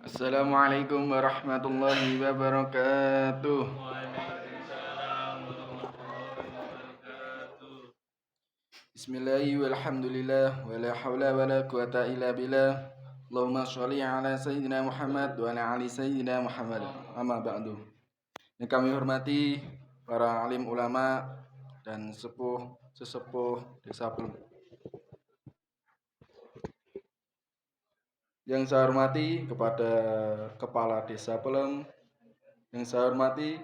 Assalamualaikum warahmatullahi wabarakatuh. Bismillahirrahmanirrahim. Walhamdulillah wala haula wala quwata illa billah. Allahumma sholli ala sayyidina Muhammad wa ala ali sayyidina Muhammad. Amma ba'du. Yang kami hormati para alim ulama dan sesepuh Desa Pelem. Yang saya hormati kepada Kepala Desa Pelem, yang saya hormati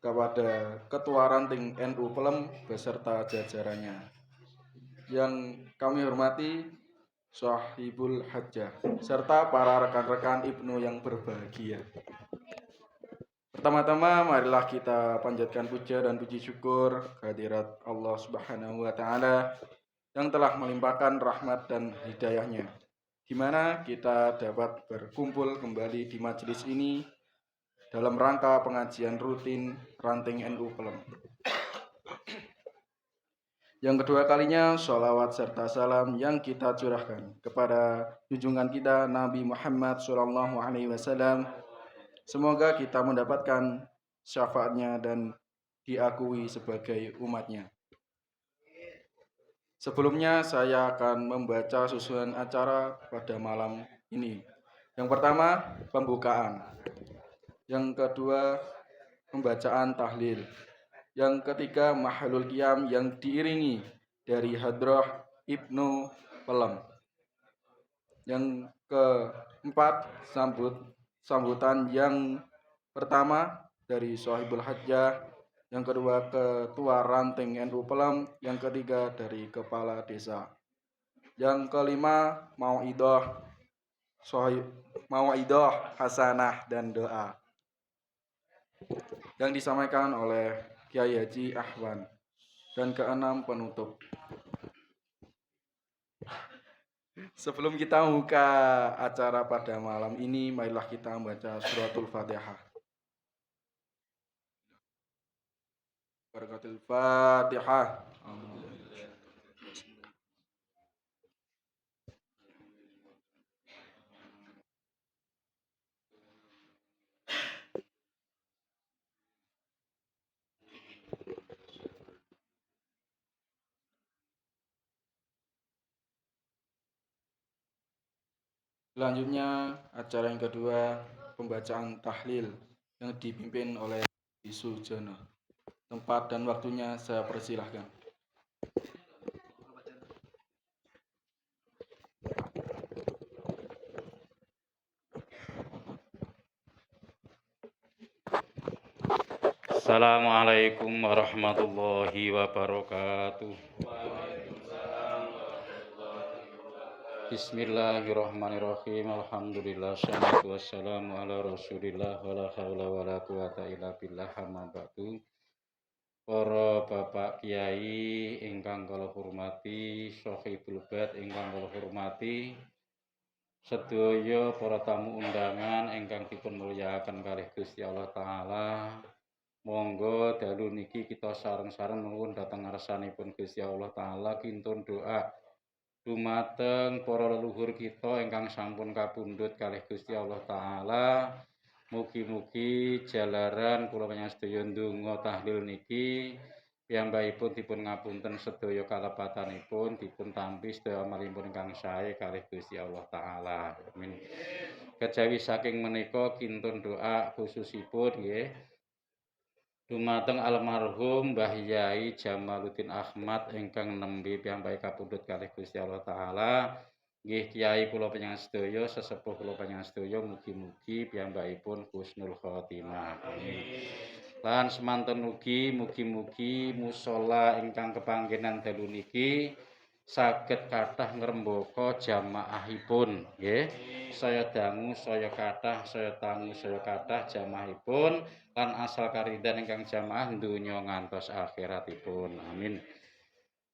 kepada Ketua Ranting NU Pelem beserta jajarannya. Yang kami hormati Sahibul Hajjah serta para rekan-rekan Ibnu yang berbahagia. Pertama-tama marilah kita panjatkan puja dan puji syukur kehadirat Allah Subhanahu wa taala yang telah melimpahkan rahmat dan hidayahnya, di mana kita dapat berkumpul kembali di majelis ini dalam rangka pengajian rutin Ranting NU Pelem. Yang kedua kalinya, sholawat serta salam yang kita curahkan kepada junjungan kita Nabi Muhammad SAW. Semoga kita mendapatkan syafaatnya dan diakui sebagai umatnya. Sebelumnya saya akan membaca susunan acara pada malam ini. Yang pertama, pembukaan. Yang kedua, pembacaan tahlil. Yang ketiga, mahalul qiyam yang diiringi dari hadrah Ibnu Pelem. Yang keempat, sambutan yang pertama dari Sahibul Hajjah, yang kedua Ketua Ranting NU Pelem, yang ketiga dari Kepala Desa. Yang kelima, mau'idoh hasanah dan doa yang disampaikan oleh Kiai Haji Ahwan. Dan keenam, penutup. Sebelum kita membuka acara pada malam ini, marilah kita membaca suratul Fatihah. Barakatul Fatihah. Selanjutnya, acara yang kedua, pembacaan tahlil yang dipimpin oleh Sujono. Tempat dan waktunya saya persilahkan. Assalamualaikum warahmatullahi wabarakatuh. Bismillahirrahmanirrahim. Alhamdulillah, shalatu wassalamu ala rasulillah, wala hawla wala quwata illa billah, amma ba'du. Para bapak kiai ingkang kula hormati, Sohibul Bait ingkang kula hormati, sedaya para tamu undangan ingkang dipun mulyakaken kalih Gusti Allah taala. Monggo dalu niki kita sareng-sareng nuwun dhateng ngarsanipun Gusti Allah taala kintun doa dumateng para leluhur kita ingkang sampun kapundhut kalih Gusti Allah taala. Mugi-mugi jalaran kula panjenengan sedaya ndonga tahlil niki piyambakipun dipun ngapunten sedaya kalepatanipun, dipun tampi sedaya amalipun ingkang sae kalih Gusti Allah taala. Amin. Kejawi saking menika kintun doa khususipun nggih dumateng almarhum Mbah Yai Jamaluddin Ahmad ingkang nembe piyambake kapundhut kalih Gusti Allah taala. Nggih Kyai kula panjenengan sedaya, sesepuh kula panjenengan sedaya, mugi-mugi piyambakipun husnul khotimah. Amin. Lan semanten mugi-mugi musala ingkang kepanggenan dalu niki saged kathah ngrembaka jamaahipun nggih. Saya dangu saya kathah, saya tangu saya kathah jamaahipun lan asal karidan ingkang jamaah donya ngantos akhiratipun. Amin.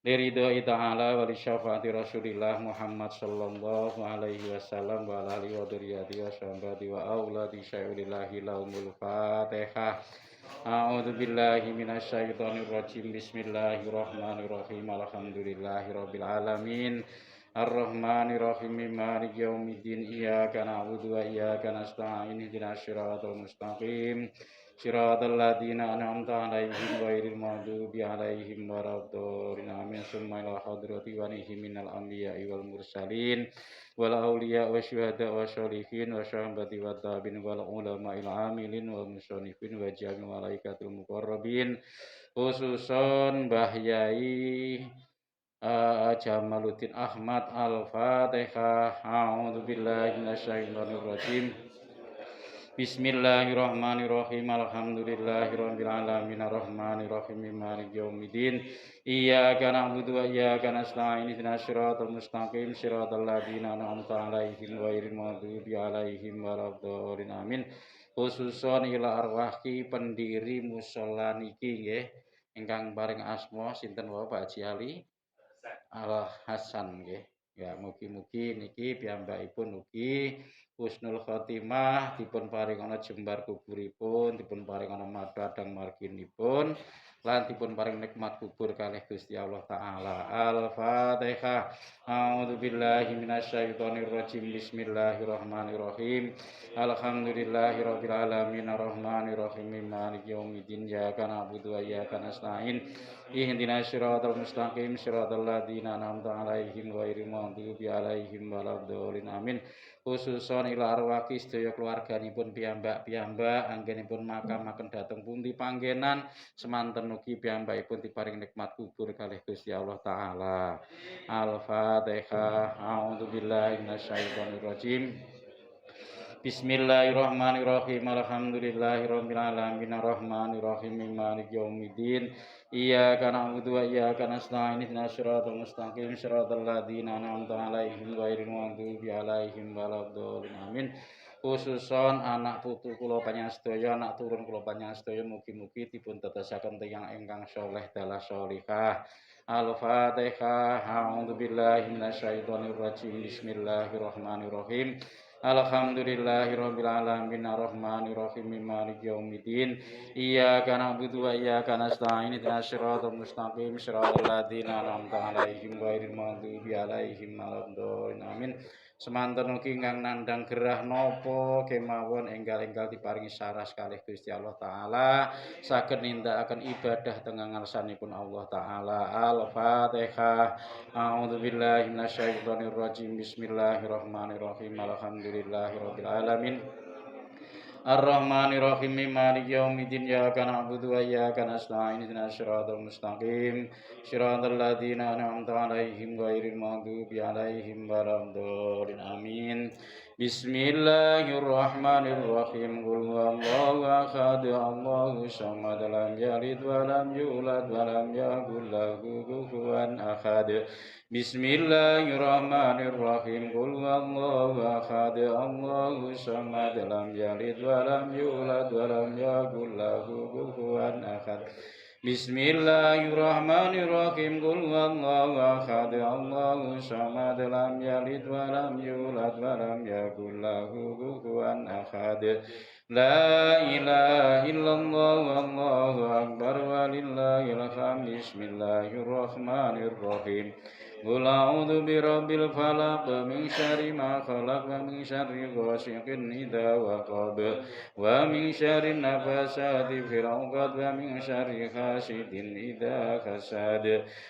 Liridhoi ta'ala wa li syafaati Rasulillah Muhammad sallallahu alaihi wasallam wa ala alihi wa dzurriyyati wa sahbihi wa auladi syai'ulillahi laumul Fatihah. A'udzu billahi minasyaitonir rajim. Bismillahirrahmanirrahim. Alhamdulillahirabbil alamin. Ar-Rahmanir-Rahim Maliki yaumiddin Iyyaka na'budu wa iyyaka nasta'in ihdinas siratal mustaqim Siratal ladzina an'amta 'alaihim ghairil maghdubi 'alaihim waladdallin amin summa ila hadrati wa nihim minal anbiya'i wal mursalin wal awliya wa syuhada wa sholihin wa syahbati wa tabin wal ulama'il amilin wal musannifin wa jami' malaikatul muqarrabin khususon Mbah Yai Jamaluddin Ahmad Al-Fatihah. A'udzubillahi minasyaitonir rajim. Bismillahirrahmanirrahim. Alhamdulillahirabbil alamin arrahmanirrahim maliki yaumiddin. Iyyaka na'budu wa iyyaka nasta'in ihdinas siratal mustaqim siratal ladzina an'amta 'alaihim ghairil maghdubi 'alaihim waladdallin amin. Khususon ila arwah pendiri musala niki nggih ingkang paring asma sinten wau Pak Haji Ali Al Hasan nggih. Ya mugi-mugi niki piyambakipun ugi husnul khotimah dipun paringana jembar kuburipun, dipun paringana madhadang marginipun lan dipun paring nikmat kubur kalih Gusti Allah taala. Al-Fatihah. A'udzubillahi minasyaitonir rajim. Bismillahirrahmanirrahim. Alhamdulillahirabbil alamin arrahmanirrahim maliki yaumiddin iyyaka na'budu wa iyyaka nasta'in ihdinas siratal mustaqim siratal ladzina an'amta 'alaihim ghairil maghdubi 'alaihim waladdallin amin. Khususon ila arwaki sedaya keluarganipun piyambak-piyambak anggenipun makamaken dhateng pundi panggenan semanten ugi piyambakipun diparing nikmat kubur kalih Gusti Allah taala. Al-Fatihah. A'udzubillahi minasyaitonir rajim. Bismillahirrahmanirrahim. Alhamdulillahirabbil alamin arrahmanirrahim maliki yaumiddin. Iyyaka na'budu wa iyyaka nasta'in ihdinas siratal mustaqim siratal ladzina an'amta 'alaihim ghairil maghdubi 'alaihim waladdallin amin. Khususon anak putu kula panjenengan anak turun kula panjenengan mugi-mugi dipun tetesaken tiyang ingkang saleh dalah sholihah. Al-Fatihah. A'udzubillahi minasyaitonir rajim. Bismillahirrahmanirrahim. Alhamdulillahirabbil alamin arrahmanirrahim maliki yaumiddin. Iyyaka na'budu wa iyyaka nasta'in ihdinas siratal mustaqim siratal ladzina an'amta 'alaihim ghairil maghdubi 'alaihim waladdallin amin. Semanten ugi ingkang nandhang gerah napa kemawon enggal-enggal diparingi saras kalih Gusti Allah taala saged nindakaken ibadah teng ngarsanipun Allah taala. Al-Fatihah. A'udzubillahi minasyaitonir rajim. Bismillahirrahmanirrahim. Alhamdulillahirabbil alamin Ar-Rahmanir-Rahim Maliki yaumiddin Iyyaka na'budu wa iyyaka nasta'in ihdinas siratal mustaqim siratal ladzina an'amta 'alaihim ghairil maghdubi 'alaihim waladdallin amin. Bismillahirrahmanirrahim. Qul huwallahu ahad Allahus samad lam yalid wa lam yulad wa lam yakul lahu kufuwan ahad. Bismillahirrahmanirrahim. Qul huwallahu ahad Allahus samad lam yalid wa lam yulad wa lam yakul lahu kufuwan ahad. Bismillahirrahmanirrahim. Qul huwallahu ahad Allahus samad lam yalid wa lam yulad wa lam yakul lahu kufuwan ahad. La ilaha illallah wallahu akbar walillahil hamd. Bismillahirrahmanirrahim. Qul a'udzu birabbil falaq min syarri ma khalaq wa min syarri ghasiqin idza waqab wa min syarri nafasati fil 'uqad wa min syarri hasidin idza hasad.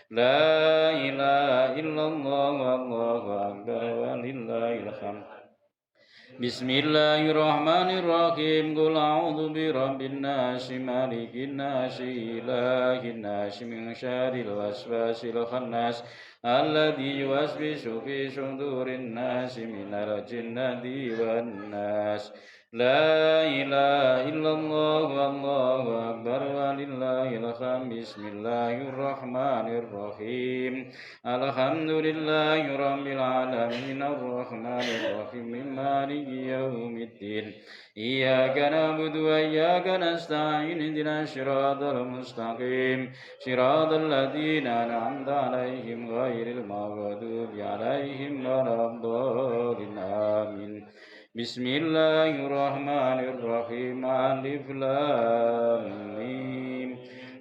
La ilaha illallah wallahu akbar walillahil hamd. Bismillahirrahmanirrahim. Qul a'udzu birabbin nas malikin nas ilahin nas min syarril waswasil khannas alladzi yuwaswisu fi sudurin nas minal jinnati wan nas. La ilaha illallah wallahu akbar walillahil hamd. Bismillahirrahmanirrahim. Alhamdulillahirabbil alamin arrahmanirrahim maliki yaumiddin. Iyyaka na'budu wa iyyaka nasta'in ihdinas siratal mustaqim siratal ladzina an'amta 'alaihim ghairil maghdubi 'alaihim waladdallin amin. Bismillahirrahmanirrahim. Alif lam mim.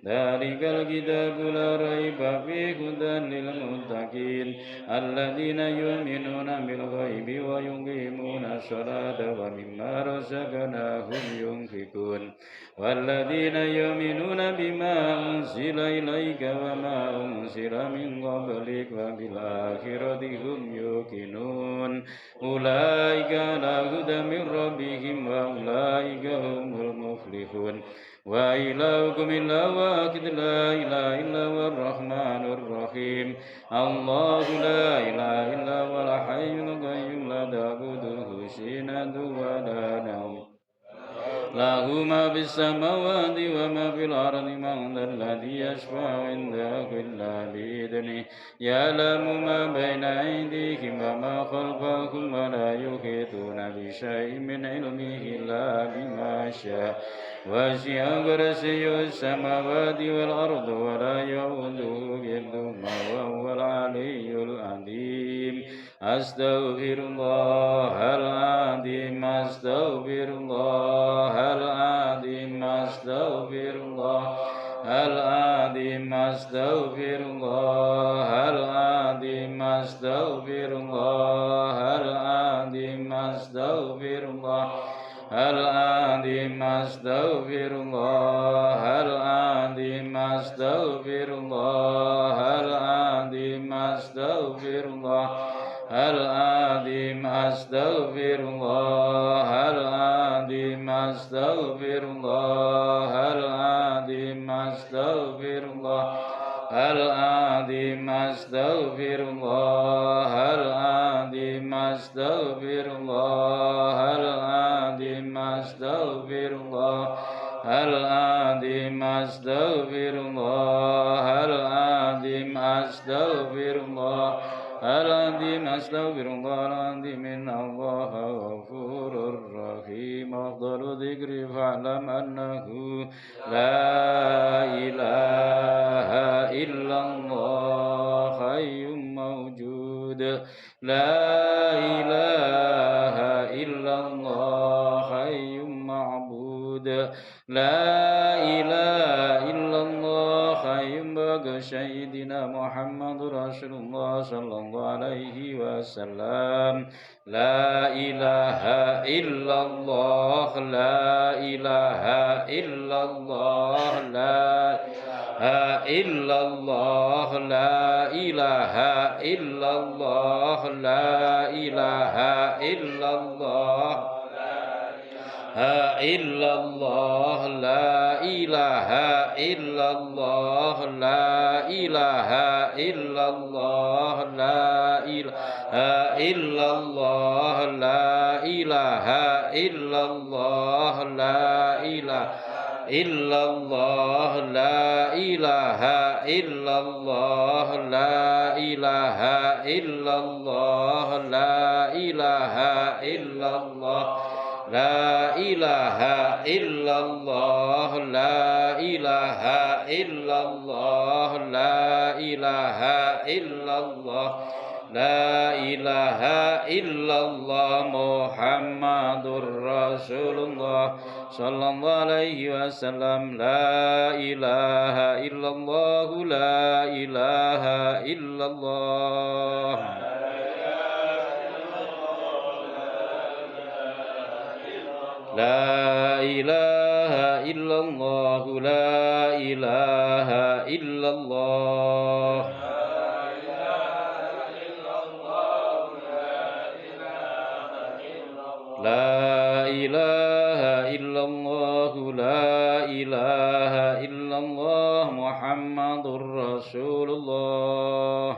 ذلك الكتاب لا ريب فيه هدى للمتقين الذين يؤمنون بالغيب ويقيمون الصلاة ومما رزقناهم ينفقون والذين يؤمنون بما أنزل إليك وما أنزل من قبلك وبالآخرة هم يوقنون أولئك على هدى من ربهم وأولئك هم المفلحون وإلهكم إلا واحد لا إله إلا هو الرحمن الرحيم الله لا إله إلا هو الحي القيوم لا تأخذه سنة ولا نوم له ما في السماوات وما في الأرض من ذا الذي يشفع عنده إلا بإذنه يعلم ما بين أيديهم وما خلفهم ولا يحيطون بشيء من علمه إلا بما شاء وسع كرسيه السماوات والأرض ولا يؤوده حفظهما وهو العلي العظيم أستغفر الله العظيم أستغفر الله العظيم أستغفر الله العظيم أستغفر الله العظيم أستغفر الله العظيم أستغفر الله العظيم أستغفر الله العظيم أستغفر الله العظيم أستغفر الله العظيم أستغفر الله العظيم أستغفر الله العظيم أستغفر الله العظيم أستغفر الله العظيم أستغفر الله العظيم أستغفر الله العظيم أستغفر الله العظيم أستغفر الله العظيم أستغفر الله العظيم إن الله غفور رحيم أفضل ذكر فاعلم أنه لا إله إلا الله حي موجود لا إله إلا الله حي معبود لا إله إلا الله حي بقى سيدنا محمد رسول الله صلى الله عليه وسلم لا إله إلا الله لا إله إلا الله لا إلا الله لا إله إلا الله لا إله إلا الله إلا الله لا إله إلا الله لا إله إلا الله لا إله إلا الله لا إله إلا الله لا إله إلا الله لا إله إلا الله لا إله إلا الله لا إله إلا الله لا إله إلا الله لا إله إلا الله لا إله إلا الله لا إله إلا الله محمد رسول الله صلى الله عليه وسلم لا إله إلا الله لا إله إلا الله لا إله إلا الله لا إله إلا الله لا إله إلا الله لا إله إلا الله محمد رسول الله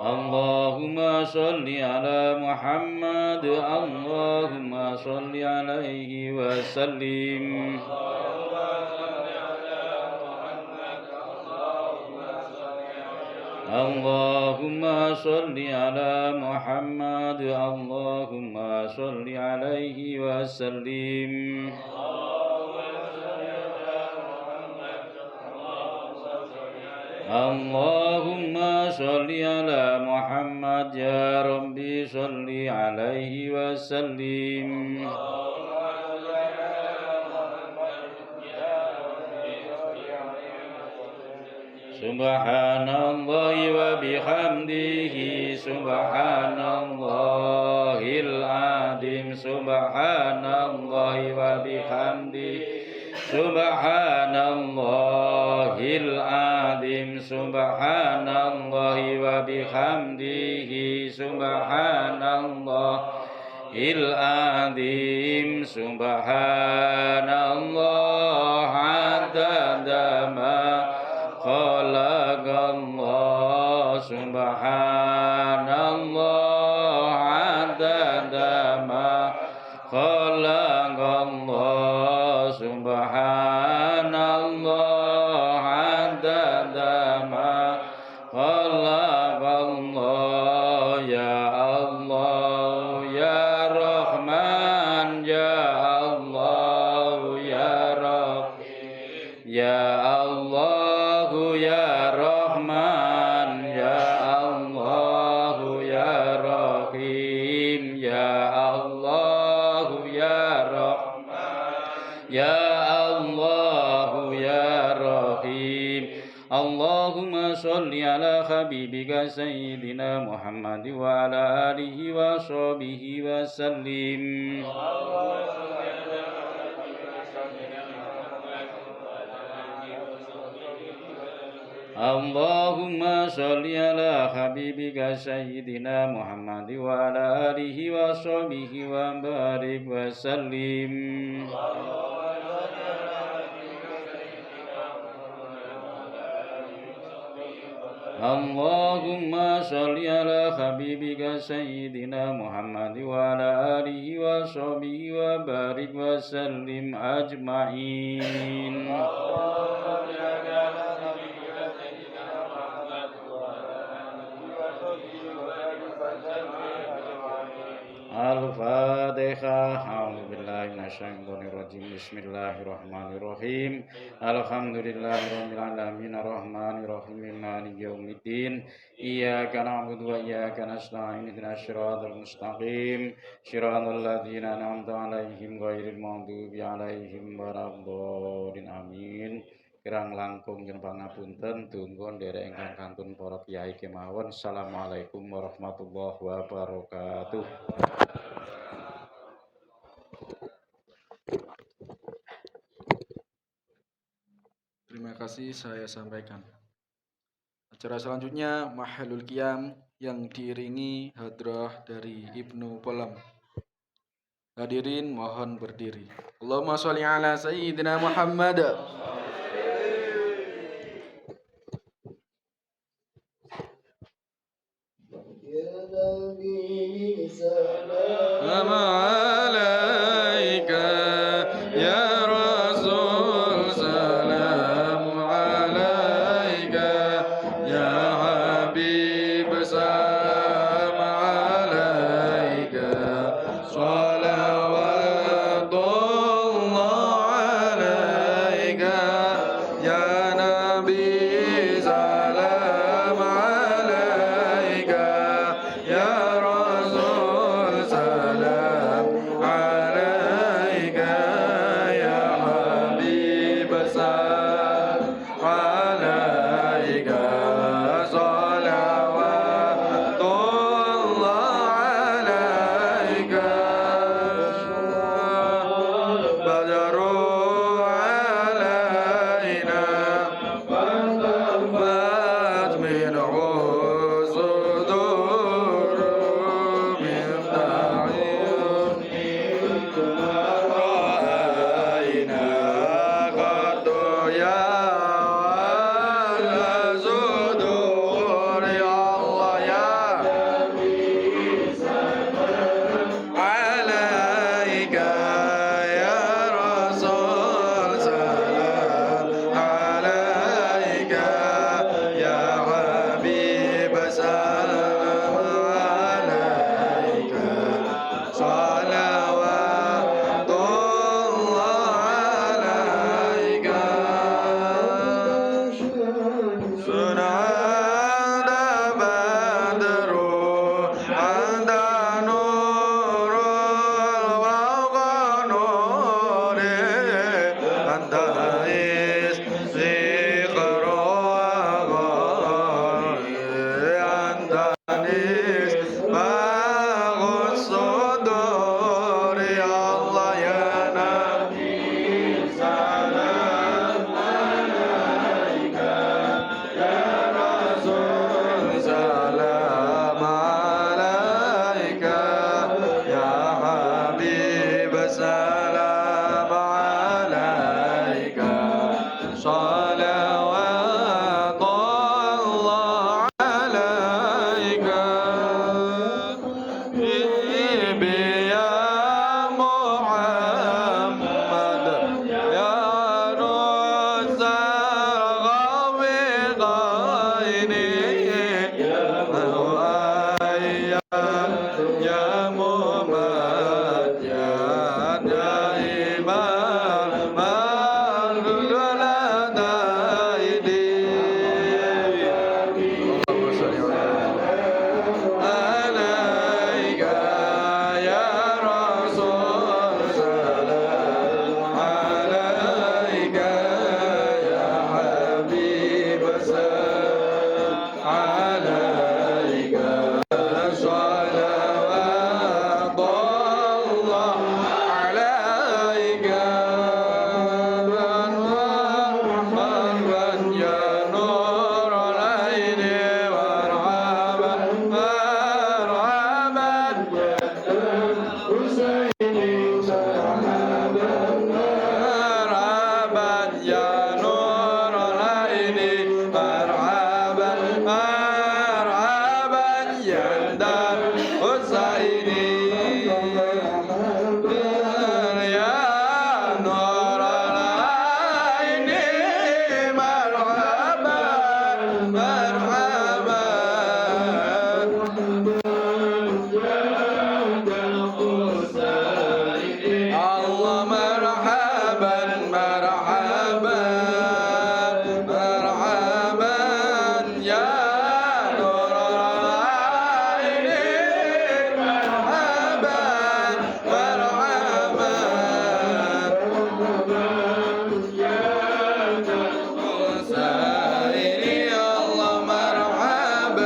اللهم صل على محمد اللهم صل عليه وسلم اللهم صل على محمد اللهم صل عليه وسلم Allahumma sholli ala Muhammad ya Rabbi sholli alaihi wasallim. Subhanallahi wa bihamdihi subhanallahil azim subhanallahi wa bihamdihi subhanallahil azim subhanallahi wa bihamdihi subhanallahil azim subhanallah adada ma khalaqallah subhanallah adada ma khalaqallah subhanallah adada ma khalaqallah ya Allah ya Rahman ya Allah ya Rahim ya Allah ya Rahman ya Allah ya Rahim ya Allah ya Rahman ya Allah ya Rahim. Allahumma sholli ala habibika sayyidina Muhammad wa ala alihi wa sahbihi wa sallim. Allahumma sholli ala habibika sayyidina Muhammad wa ala alihi wa sahbihi wa barik wa sallim. Allahumma sholli ala habibika sayyidina Muhammad wa ala alihi wa sahbihi wa barik wa sallim ajma'in. Al-Fatihah. A'udzubillahi minasyaitonirrajim. Bismillahirrahmanirrahim. Alhamdulillahirabbil alamin arrahmanirrahim maliki yaumiddin. Iyyaka na'budu wa iyyaka nasta'in. Ihdinas siratal mustaqim. Shiratal ladzina an'amta 'alaihim ghairil maghdubi 'alaihim waladdallin. Amin. Kirang langkung yen pangapunten tunggu nderek ingkang kantun para kiai kemawon. Assalamualaikum warahmatullahi wabarakatuh. Terima kasih saya sampaikan. Acara selanjutnya Mahalul Qiyam yang diiringi hadrah dari Ibnu Polam. Hadirin mohon berdiri. Allahumma sholli ala sayyidina Muhammad. Salawatullah alaika والسلام عليك صلوات الله عليك حبيبي يا محمد يا رسول غوي يا محمد يا دائما مغلول دائدي اللهم صل عليك يا رسول سلام عليك يا حبيب سلام عليك صلوات الله عليك مرحبا يا نور العين مرحبا مرحبا يا حسين مرحبا يا نور العين مرحبا مرحبا يا دار حسين يا نور العين مرحبا مرحبا الله مرحبا مرحبا مرحبا يا نور العين مرحبا مرحبا حسيني الله مرحبا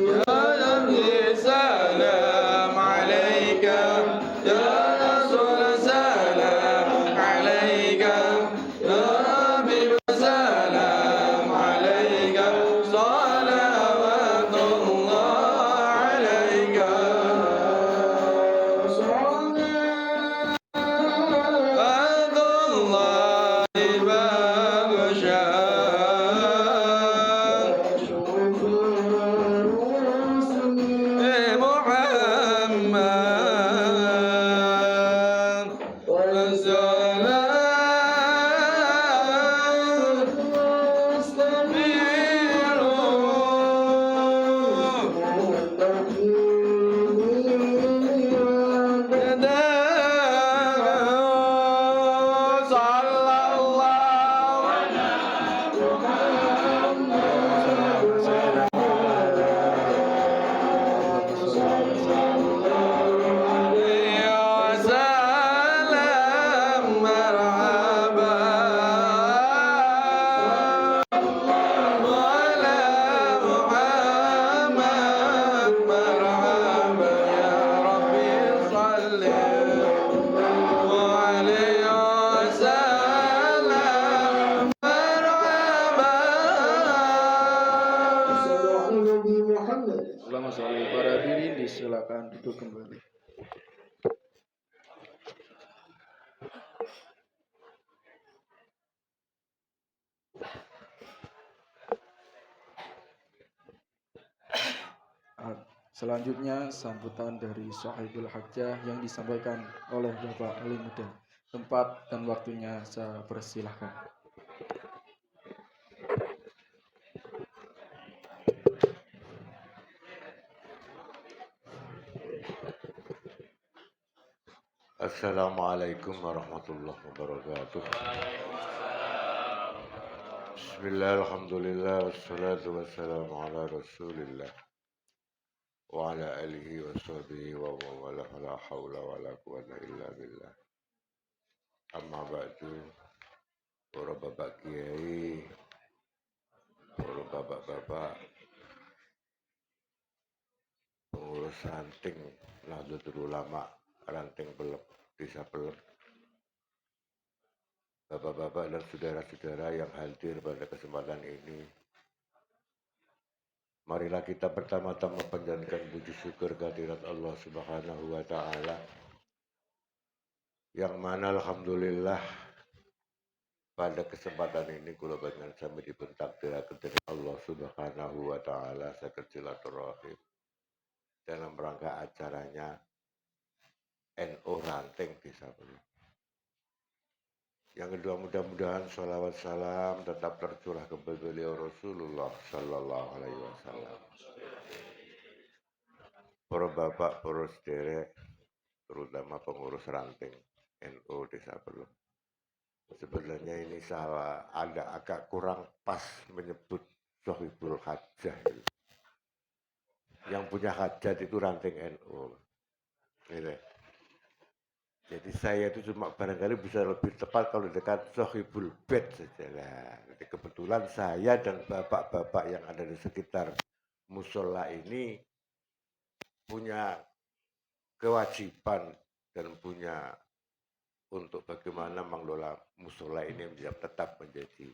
يا نبي سلام عليك يا رسول سلام عليك يا حبيب سلام عليك صلوات الله عليك صلوات الله محمد والسلام صلى الله يا سلام مرحبا وعلى محمد مرحبا يا ربي صل وعليه وسلم مرحبا Ulama sholli para hadirin disilakan duduk kembali. Selanjutnya sambutan dari Sahibul Hajjah yang disampaikan oleh Bapak Ali Muda. Tempat dan waktunya saya persilahkan. Assalamualaikum warahmatullahi wabarakatuh. Bismillah, alhamdulillah, wassalatu wassalamu ala rasulillah wa ala alihi wa sahbihi wa wala la hawla wa la quwata illa billah. Amma ba'du, para bapak kiai, para bapak-bapak, pengurus ranting Nahdlatul Ulama ranting Pelep, Desa Pelep, bapak-bapak dan saudara-saudara yang hadir pada kesempatan ini. Marilah kita pertama-tama panjatkan puji syukur kehadirat Allah Subhanahu wa taala. Yang mana alhamdulillah pada kesempatan ini kula panjenengan sami dipun takdiraken dening Allah Subhanahu wa taala saged silaturahim dalam rangka acaranya NU Ranting Desa Pelep. Yang kedua, mudah-mudahan sholawat salam tetap tercurah kepada beliau Rasulullah Sallallahu Alaihi Wasallam. Para bapak, para sederek, terutama pengurus ranting NU Desa Pelep. Sebenarnya ini salah, agak kurang pas menyebut Sohibul Hajah. Yang punya hajat itu ranting NU. Gitu. Jadi saya itu cuma barangkali bisa lebih tepat kalau dekat Sohibul Bed saja lah. Jadi kebetulan saya dan bapak-bapak yang ada di sekitar musola ini punya kewajiban dan punya untuk bagaimana mengelola musola ini tetap menjadi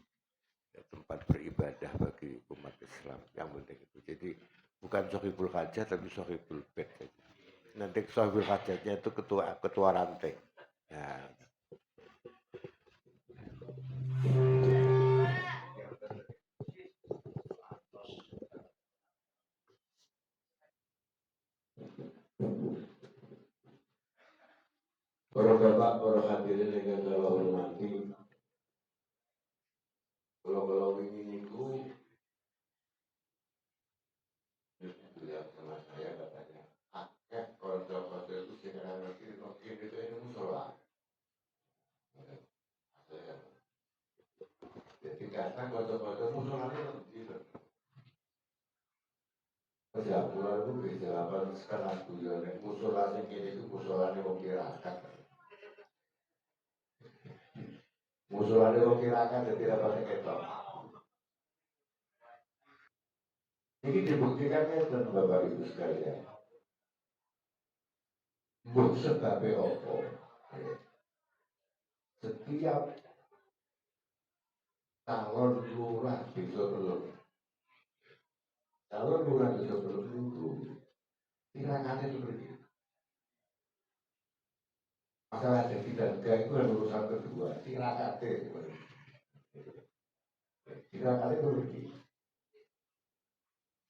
tempat beribadah bagi umat Islam. Yang penting itu. Jadi bukan Sohibul Hajah tapi Sohibul Bed saja. Nanti Sohibul Hajatnya itu ketua ranting. Nah, para bapak, para hadirin yang kula hormati, kalau ini niku lihat sama saya katanya, konco-konco itu sekarang ngerti itu ini musola. Jadi kata konco-konco musola itu Jabulan itu bisa apa sekarang tujuan musola yang kini itu musola yang mengkirakan. Musola yang mengkirakan dan tidak pakai ketok. Ini dibuktikan dan Bapak Ibu sekalian. Bukan sebabnya apa. Setiap calon lurah bisa belum. Calon lurah bisa belum dulu. Tirakannya itu begitu. Masalah jadi dan gak itu adalah urusan kedua. Tirakannya itu begitu.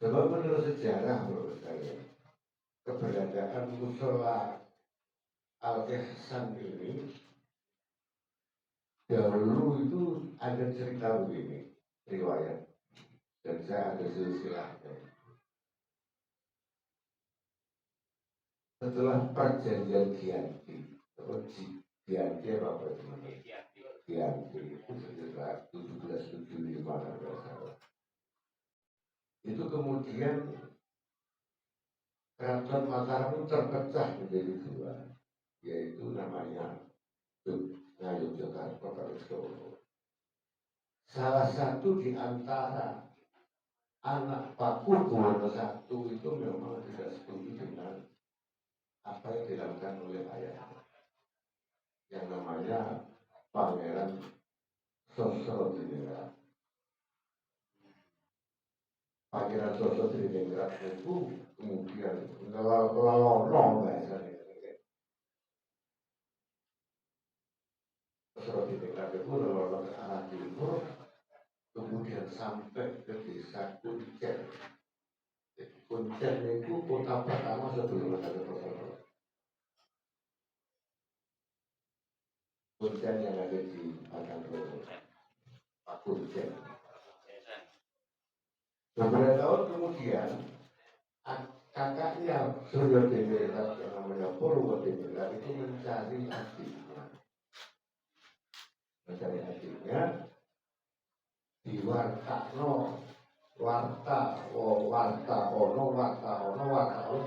Sebab menurut sejarah menurut saya keberadaan musola Al-Ihsan ini dahulu itu ada cerita begini riwayat dan saya ada silsilahnya. Setelah perjanjian Giyanti apa namanya? Giyanti itu sekitar 1775 kalau salah. Itu kemudian Keraton Mataram itu terpecah menjadi dua, yaitu namanya Yogyakarta dan Solo. Salah satu di antara anak Pakubuwono I itu memang tidak setuju dengan apa yang dilakukan oleh ayahnya, yang namanya Pangeran Sosrodiningrat. Pangeran Sosrodiningrat itu kemudian ngelolong bahasanya. Sosrodiningrat itu ngelolong ke arah timur, kemudian sampai ke desa Kuncen. Kuncen itu kota pertama sebelum ada Sosrodiningrat. Kuncen yang ada di Pekanbaru, Pak Kuncen. Beberapa tahun kemudian kakaknya Suryodiningrat yang namanya Purwodiningrat itu mencari adiknya di Wartakno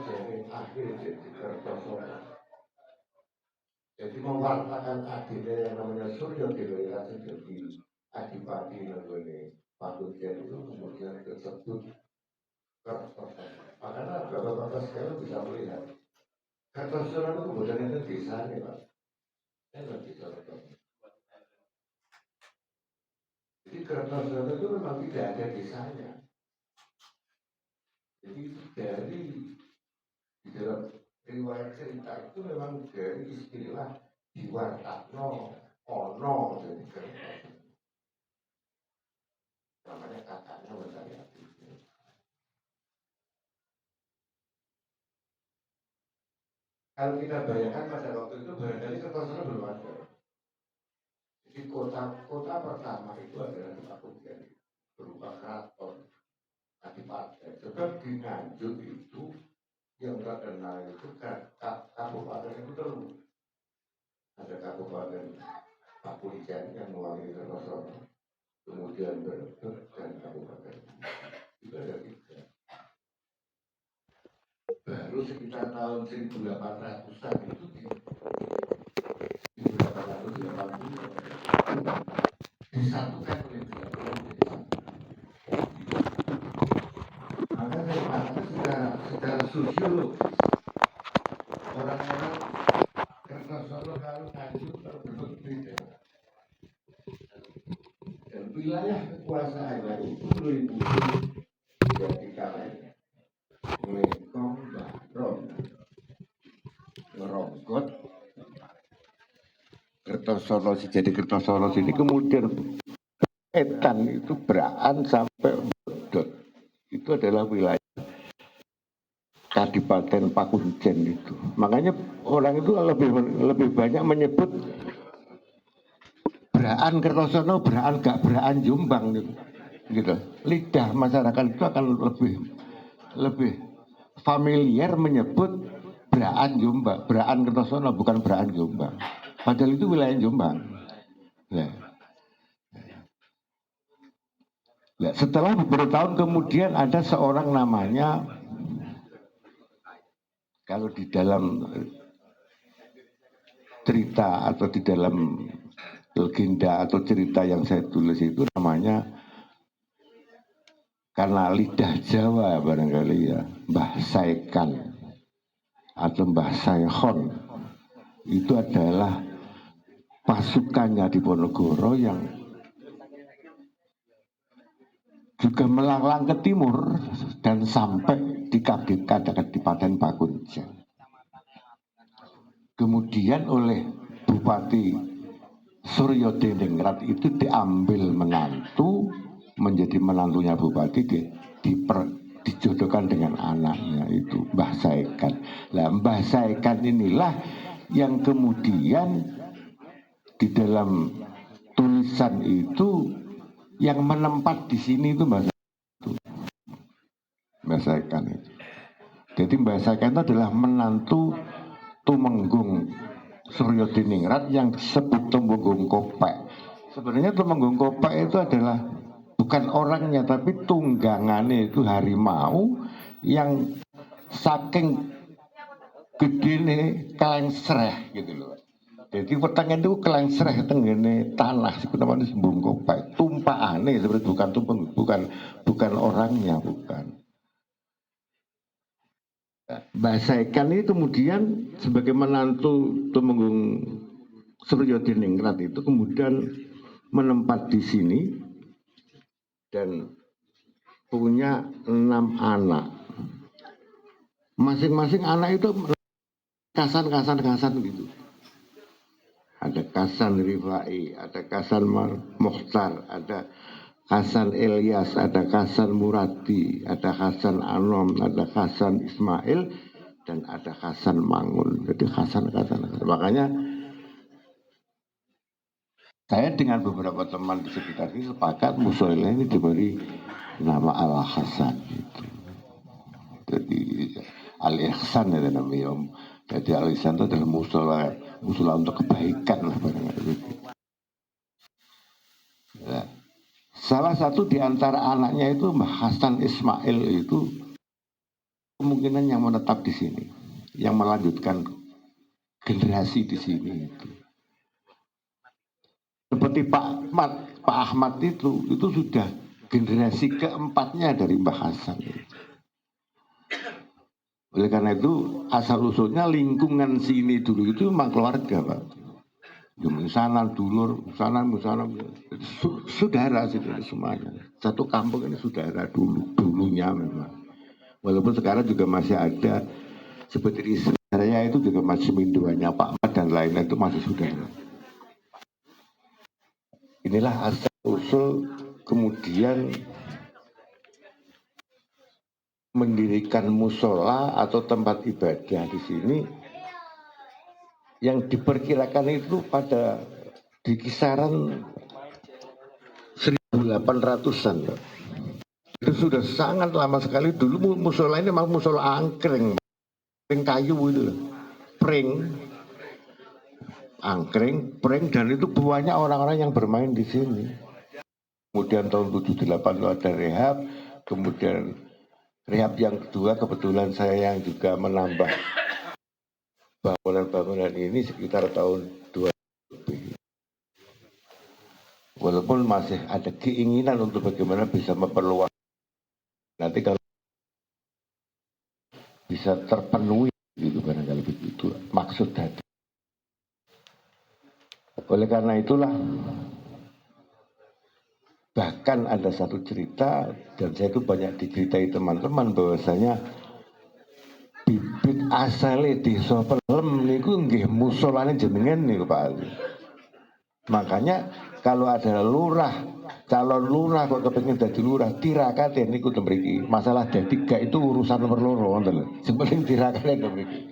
jadi akhir jadi Kertosono. Jadi mewartakan adiknya yang namanya Suryodiningrat jadi adipati namanya Pak Kuncen itu kemudian tersebut Kertosono. Makanya bapak-bapak sekarang bisa melihat Kertosono itu kemudian itu desanya Pak. Enak di Kertosono. Jadi Kertosono itu memang tidak ada desanya. Jadi itu dari di dalam riwayat cerita itu memang dari istilah Diwartakno Ono dari Kertosono. Namanya kakaknya Wandayati. Kalau kita bayangkan pada waktu itu barangkali Kertosono belum ada. Jadi kota pertama itu adalah Ketaputian berupa keraton Kadipaten. Sebab di Nganjuk itu yang terkenal itu kabupaten itu terus ada kabupaten Pakulican yang mewakili Kertosono, kemudian Brebes dan kabupaten itu ada 3. Baru sekitar tahun 1800-an itu di 1880 disatukan oleh Belanda menjadi satu. Maka saya katakan secara sosiologis orang-orang Kertosono kalau Nganjuk terbentuk beda. Dan wilayah kekuasaannya itu meliputi yang dikalahin Melengkong, Bahron, Ngeronggot, Kertosono, jadi Kertosono sini kemudian Etan itu Beraan sampai Bodot itu adalah wilayah Kadipaten Pakulican itu. Makanya orang itu lebih banyak menyebut Beraan Kertosono, Beraan gak Beraan Jombang gitu. Lidah masyarakat itu akan lebih familiar menyebut Beraan Jombang, Beraan Kertosono bukan Beraan Jombang. Padahal itu wilayah Jombang. Nah, setelah beberapa tahun kemudian ada seorang namanya, kalau di dalam cerita atau di dalam legenda atau cerita yang saya tulis itu namanya, karena lidah Jawa barangkali ya, Mbah Saikan atau Mbah Saihon itu adalah pasukannya di Ponorogo yang juga melanglang ke timur dan sampai di Kadipaten Pakulican. Kemudian oleh Bupati Suryo Diningrat itu diambil menantu, menjadi menantunya Bupati, dijodohkan dengan anaknya itu Mbah Saikan. Nah, Mbah Saikan inilah yang kemudian di dalam tulisan itu yang menempat di sini itu Mbah Saikan itu. Jadi Mbah Saikan itu adalah menantu Tumenggung Suryo Diningrat yang disebut Tumenggung Kopek. Sebenarnya Tumenggung Kopek itu adalah bukan orangnya tapi tunggangannya itu harimau yang saking gedene kelengsreh gitu loh. Jadi wetenge itu kelengsreh tenggene tanah itu namanya Sembung Kopek. Tumpakane seperti bukan orangnya, bukan. Mbah Saikan ini kemudian sebagai menantu Tumenggung Suryo Diningrat itu kemudian menempat di sini dan punya 6 anak. Masing-masing anak itu kasan gitu. Ada Kasan Rifai, ada Kasan Mokhtar, ada Hasan Ilyas, ada Hasan Muradi, ada Hasan Anom, ada Hasan Ismail, dan ada Hasan Mangun. Jadi Hasan. Makanya saya dengan beberapa teman di sekitar ini sepakat musola ini diberi nama Al Hasan. Gitu. Jadi Al Ihsan ya namanya. Jadi Al Ihsan itu adalah musola untuk kebaikan lah barangkali. Ya. Salah satu di antara anaknya itu Mbah Hasan Ismail itu kemungkinan yang menetap di sini, yang melanjutkan generasi di sini itu. Seperti Pak Ahmad itu sudah generasi keempatnya dari Mbah Hasan. Oleh karena itu asal usulnya lingkungan sini dulu itu memang keluarga Pak. Sana dulur, sana, saudara sih semuanya. Satu kampung ini saudara dulunya memang. Walaupun sekarang juga masih ada seperti di saya itu juga masih minduannya Pak Ahmad dan lainnya itu masih saudara. Inilah asal usul kemudian mendirikan musola atau tempat ibadah di sini yang diperkirakan itu pada di kisaran 1800-an. Itu sudah sangat lama sekali. Dulu musola ini memang musola angkring kayu itu, angkring, dan itu banyak orang-orang yang bermain di sini. Kemudian tahun 78 itu ada rehab, kemudian rehab yang kedua kebetulan saya yang juga menambah bangunan-bangunan ini sekitar tahun 2000. Walaupun masih ada keinginan untuk bagaimana bisa memperluas. Nanti kalau bisa terpenuhi gitu barangkali begitu maksud tadi. Oleh karena itulah bahkan ada satu cerita dan saya itu banyak diceritai teman-teman bahwasanya bibit asale desa Pelem niku nggih musolane jenengan niku Pak Ali. Makanya kalau ada calon lurah kok kepengin dadi lurah tirakate niku teng mriki. Masalah dadi gak itu urusan nomor loro ngoten lho. Sing penting tirakate teng mriki.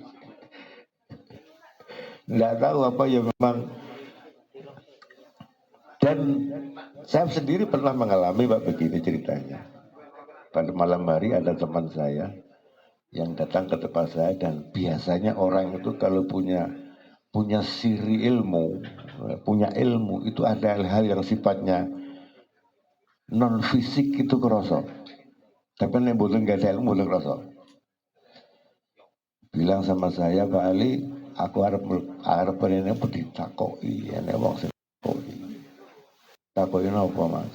Nggak tahu apa ya memang. Dan saya sendiri pernah mengalami Pak begini ceritanya. Pada malam hari ada teman saya yang datang ke tempat saya dan biasanya orang itu kalau punya siri ilmu, punya ilmu itu ada hal-hal yang sifatnya non fisik itu kerasa. Tapi yang boten gak ada ilmu boten kerasa. Bilang sama saya Pak Ali, aku harap ini ditakoki, ini wong sing takoki. Takoki apa Mas?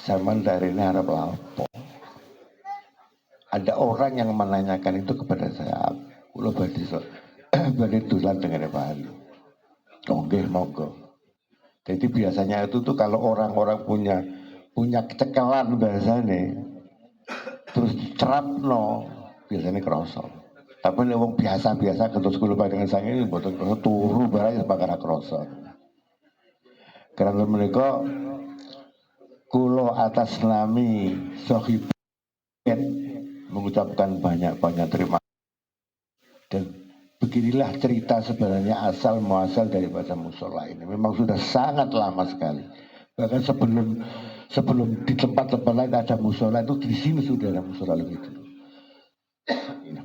Zaman dari ini harap lapo. Ada orang yang menanyakan itu kepada saya. Kulo badhe dolan dengan Pak Ali. Nggih monggo. Jadi biasanya itu tuh kalau orang-orang punya cekelan bahasane terus cerapno biasanya kerosok. Tapi nek wong biasa-biasa terus kulo dengan saya ini boten kerosok turu barang bakal kerosok. Karena mereka kulo atas nami Sohib mengucapkan banyak-banyak terima kasih. Dan beginilah cerita sebenarnya asal muasal daripada musola ini. Memang sudah sangat lama sekali. Bahkan sebelum di tempat-tempat lain ada musola itu di sini sudah ada musola lebih dulu.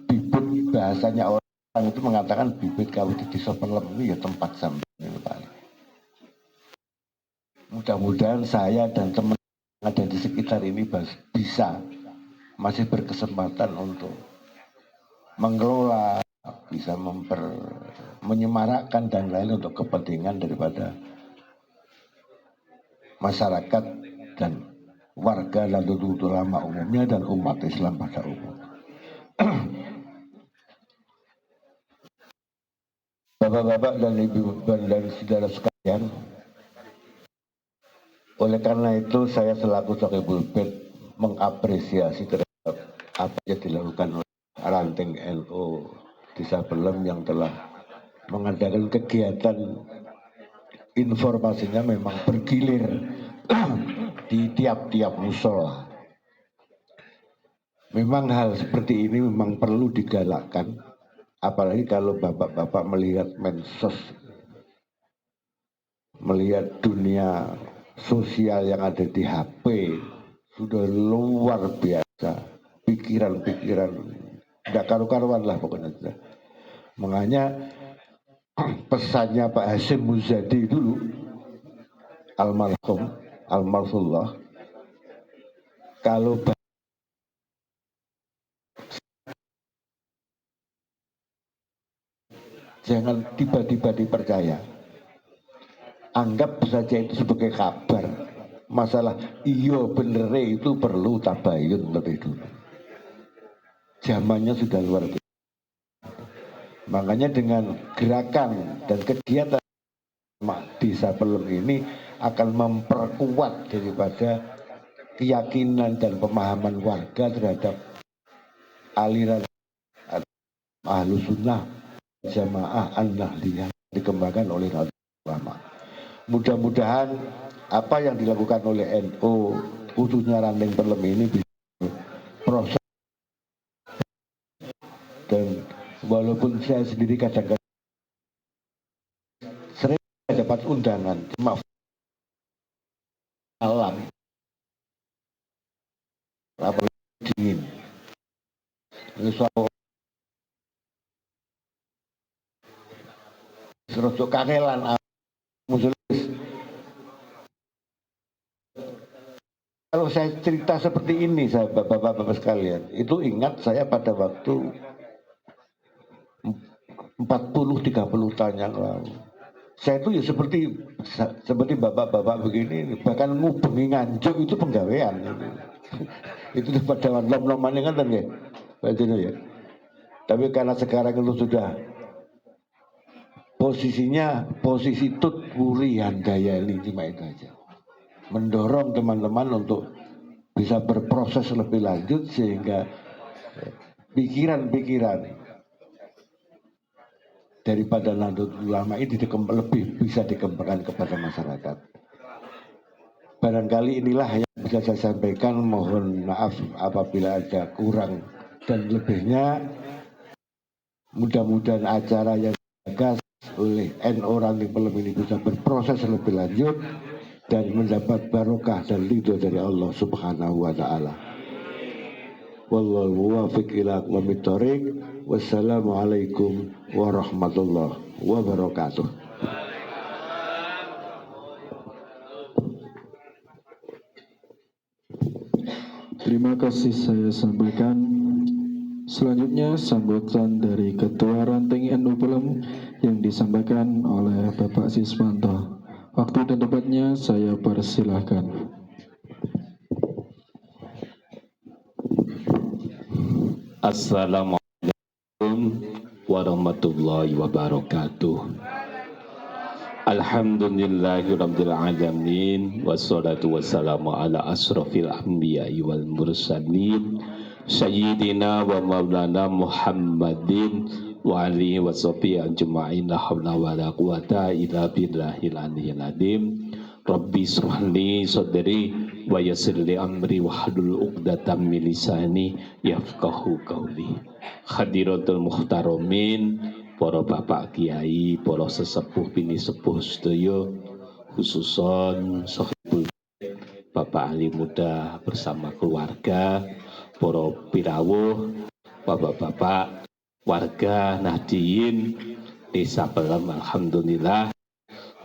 Bibit bahasanya orang itu mengatakan bibit kalau di desa Pelem ini ya tempat sambil ini Pak. Mudah-mudahan saya dan teman yang ada di sekitar ini bisa masih berkesempatan untuk mengelola, bisa menyemarakkan dan lain untuk kepentingan daripada masyarakat dan warga dan ulama umumnya dan umat Islam pada umum. Bapak-bapak dan ibu dan saudara sekalian, oleh karena itu saya selaku Sohibul Bait mengapresiasi terhadap apa yang dilakukan oleh ranting NU Desa Pelem yang telah mengadakan kegiatan informasinya memang bergilir di tiap-tiap musola. Memang hal seperti ini memang perlu digalakkan, apalagi kalau bapak-bapak melihat medsos, melihat dunia sosial yang ada di HP, sudah luar biasa, pikiran-pikiran tidak karu-karuan lah pokoknya. Makanya pesannya Pak Hasyim Muzadi dulu, almarhumullah, kalau jangan tiba-tiba dipercaya. Anggap saja itu sebagai kabar. Masalah iyo bener itu perlu tabayun lebih dulu. Zamannya sudah luar biasa. Makanya dengan gerakan dan kegiatan Desa Pelem ini akan memperkuat daripada keyakinan dan pemahaman warga terhadap aliran Ahlus Sunnah Jamaah An-Nahdliyah dikembangkan oleh ulama. Mudah-mudahan apa yang dilakukan oleh NU khususnya Ranting Pelem ini bisa proses, dan walaupun saya sendiri kadang-kadang sering dapat undangan, maaf alam apalagi dingin serosok kangelan musuh. Kalau saya cerita seperti ini, sahabat bapak-bapak sekalian, itu ingat saya pada waktu 40-30 tahun yang lalu. Saya itu ya seperti bapak-bapak begini, bahkan ngubengi Nganjuk itu penggawean. Itu pada lom-loman kan ya, ya. Tapi karena sekarang itu sudah posisi tut purian gaya ini cuma itu aja. Mendorong teman-teman untuk bisa berproses lebih lanjut sehingga pikiran-pikiran daripada Nahdlatul Ulama ini lebih bisa dikembangkan kepada masyarakat. Barangkali inilah yang bisa saya sampaikan. Mohon maaf apabila ada kurang dan lebihnya. Mudah-mudahan acara yang digagas oleh NU Ranting Pelem ini bisa berproses lebih lanjut dan mendapat barokah dan ridho dari Allah Subhanahu wa taala. Wallahul muwaffiq ila aqwamit thoriq. Wassalamualaikum warahmatullahi wabarakatuh. Terima kasih saya sampaikan. Selanjutnya sambutan dari Ketua Ranting NU Pelem yang disampaikan oleh Bapak Siswanto. Waktu dan tempatnya saya persilahkan. Assalamualaikum warahmatullahi wabarakatuh. Alhamdulillahirabbil alamin wassalatu wassalamu ala asrofil anbiya'i wal mursalin sayyidina wa maulana Muhammadin wa alihi wa sahbihi ajma'in la haula wa la quwata illa billahil aliyyil azim. Rabbi shrahli sadri wa yassirli amri wahlul 'uqdatam min lisani yafqahu qawli. Hadiratul muhtaramin, para bapak kiai, para sesepuh bini sepuh sedaya, khususon sahibul bapak ahli muda bersama keluarga, para pirawuh, bapak-bapak warga Nahdliyin Desa Pelem. Alhamdulillah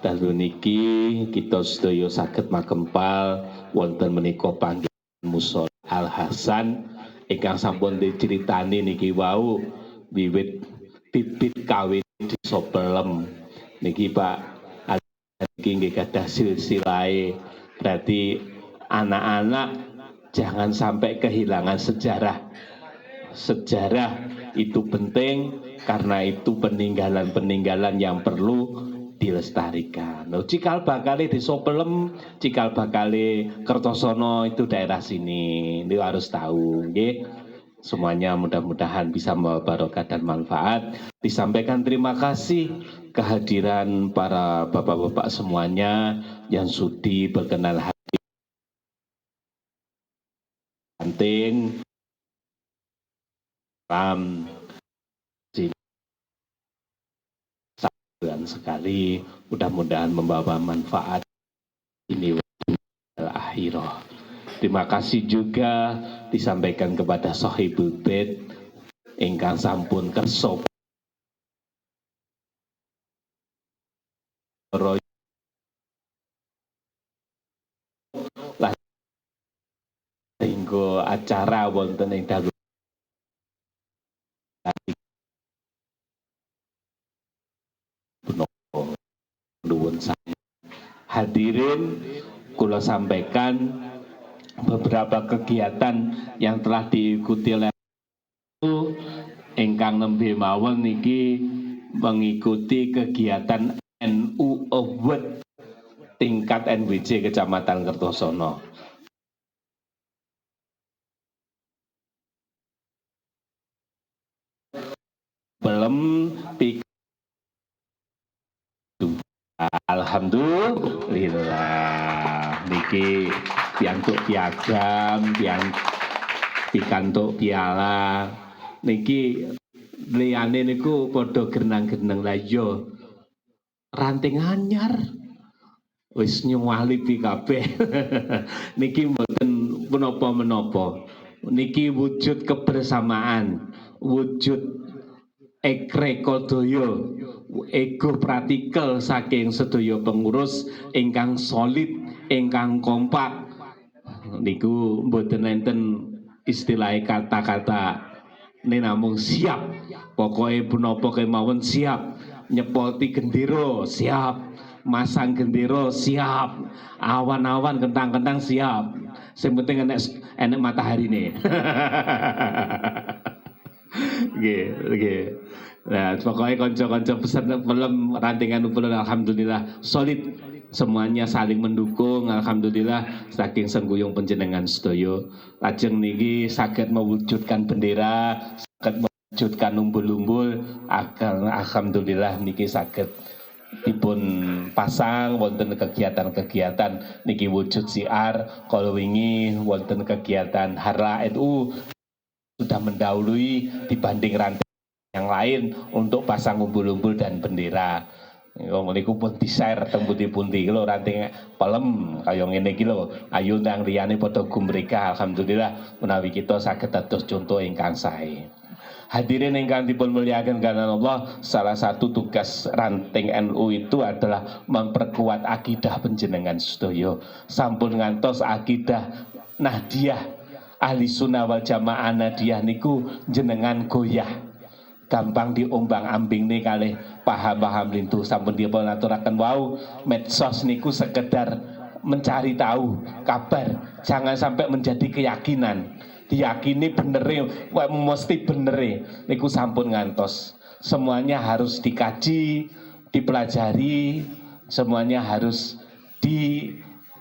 dalu niki kita sedaya saged makempal wonten menika panggenan Mushola Al Hasan ingkang sampun diceritani niki wau wiwit bibit kawin Desa Pelem niki Pak niki nggih gadah silsilahe. Berarti anak-anak jangan sampai kehilangan sejarah. Sejarah itu penting karena itu peninggalan-peninggalan yang perlu dilestarikan. Cikal bakale Desa Pelem, cikal bakale Kertosono itu daerah sini. Ini harus tahu, nggih. Semuanya mudah-mudahan bisa membawa barokah dan manfaat. Disampaikan terima kasih kehadiran para bapak-bapak semuanya yang sudi berkenan hadir. Ranting sekali, mudah-mudahan membawa manfaat ini akhirah. Terima kasih juga disampaikan kepada Sahibul Bait ingkang sampun kersa sehingga acara wonten ing dalu nuwun sanget. Hadirin, kula sampaikan beberapa kegiatan yang telah diikuti oleh ingkang nembe mawon niki mengikuti kegiatan NU Award tingkat NWJ Kecamatan Kertosono. Belum alhamdulillah niki piantuk piagam, pikantuk piala niki liyane niku padha genang-geneng la yo ranting anyar wis nyuwali kabeh. Niki mboten menapa-menapa. Niki wujud kebersamaan, wujud ekrekodaya, ego praktikal saking sedaya pengurus ingkang solid, ingkang kompak. Niku mboten enten istilah kata-kata ini namung siap. Pokoknya punapa kemawon siap, nyepoti gendero siap, masang gendero siap, awan-awan kentang-kentang siap. Sing penting enek matahari nih. Nggih. Nah, pokoknya konco-konco pesan film rantingan upulun alhamdulillah solid. Semuanya saling mendukung, alhamdulillah saking sengguyung panjenengan sedaya. Lajeng niki saged mewujudkan bendera, saged mewujudkan umbul-umbul, alhamdulillah niki saged dipun pasang wonten kegiatan-kegiatan niki wujud siar. Kalau wingi wonten kegiatan Harla NU sudah mendahului dibanding ranting yang lain untuk pasang umbul-umbul dan bendera. Wong niku pun di-share teng pundi-pundi lho ranting pelem kaya ngene iki lho. Ayo nang liyane padha gumreka alhamdulillah menawi kita saged dados contoh ingkang sae. Hadirin ingkang dipun mulyakaken karena Allah, salah satu tugas ranting NU itu adalah memperkuat akidah panjenengan sedaya. Sampun ngantos akidah Nahdiyah Ahli Sunnah wal Jamaah Nahdiyah niku jenengan goyah. Gampang diombang ambing nih kalih paham-paham lintu sampun dipun aturaken wau medsos niku sekedar mencari tahu kabar, jangan sampai menjadi keyakinan. Diyakini benere, mesti benere niku sampun ngantos. Semuanya harus dikaji, dipelajari, semuanya harus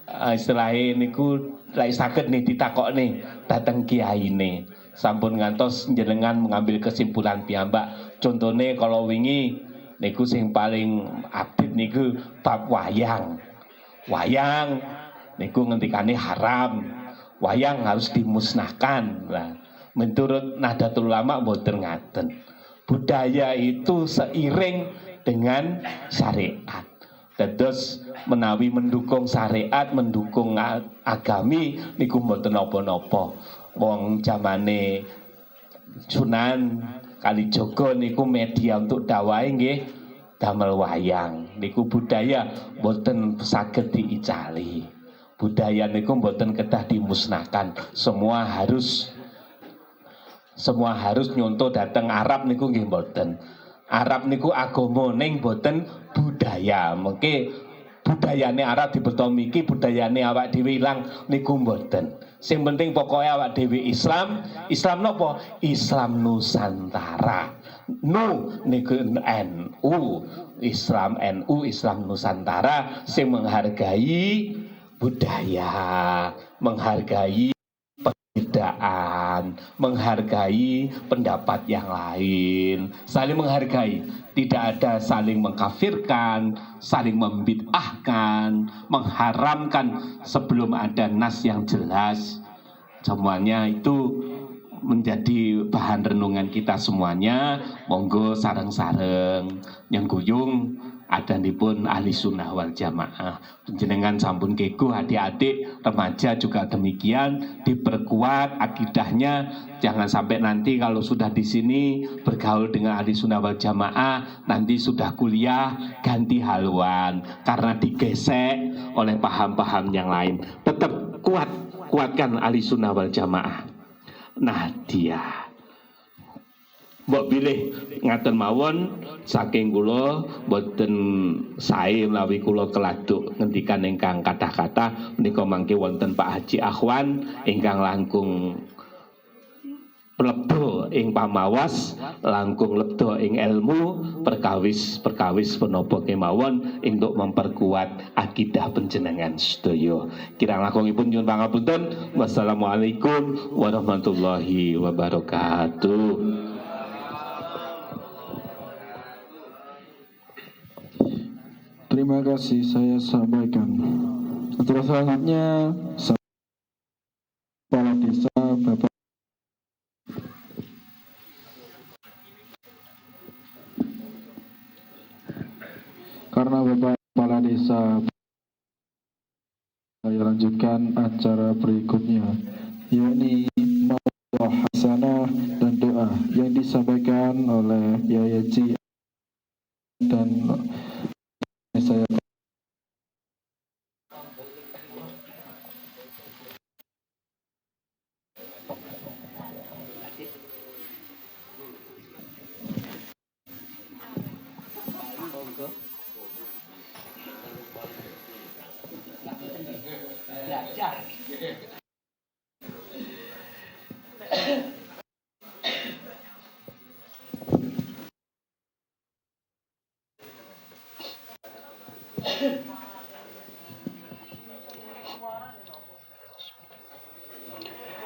istilahnya niku lek saged nih ditakokne dateng kiyaine. Sampun ngantos jenengan mengambil kesimpulan piyambak. Contohnya kalau wingi niku sing paling update niku bab wayang. Wayang niku ngendikane haram. Wayang harus dimusnahkan. Nah, menurut Nahdlatul Ulama mboten ngaten. Budaya itu seiring dengan syariat. Terus menawi mendukung syariat, mendukung agami niku mboten napa-napa. Wong zamane Sunan Kalijaga niku media untuk dakwah nggih damel wayang. Niku budaya mboten saged diicali. Budaya niku mboten kedah dimusnahkan. Semua harus nyontoh dateng Arab niku nggih mboten. Arab niku agama ning mboten budaya. Mengke budayane Arab dibetomiki, budayane awak dhewe ilang niku mboten. Sing penting pokoknya awak dhewe Islam. Islam napa? Islam Nusantara. Niku NU. Islam NU, Islam Nusantara sing menghargai budaya, menghargai perbedaan, menghargai pendapat yang lain, saling menghargai. Tidak ada saling mengkafirkan, saling membid'ahkan, mengharamkan sebelum ada nas yang jelas. Semuanya itu menjadi bahan renungan kita semuanya. Monggo sareng-sareng yang guyung adanipun Ahli Sunnah wal Jamaah. Panjenengan sampun kego adik-adik remaja juga demikian, diperkuat akidahnya. Jangan sampai nanti kalau sudah di sini bergaul dengan Ahli Sunnah wal Jamaah, nanti sudah kuliah ganti haluan karena digesek oleh paham-paham yang lain. Tetap kuatkan Ahli Sunnah wal Jamaah. Nahdiyah. Mbok bilih ngaten mawon saking kula boten sae menawi kula keladuk ngendikan ingkang kathah-kathah menika mangke wonten Pak Haji Akhwan ingkang langkung lebda ing pamawas, langkung lebda ing ilmu, perkawis menapa kemawon untuk memperkuat akidah panjenengan sedaya. Kirang langkungipun nyuwun pangapunten. Wassalamualaikum warahmatullahi wabarakatuh. Terima kasih saya sampaikan. Terus selanjutnya Kepala Desa Bapak karena Bapak Kepala Desa, saya lanjutkan acara berikutnya, yakni mawadah hasanah dan doa yang disampaikan oleh Yayaji dan saya.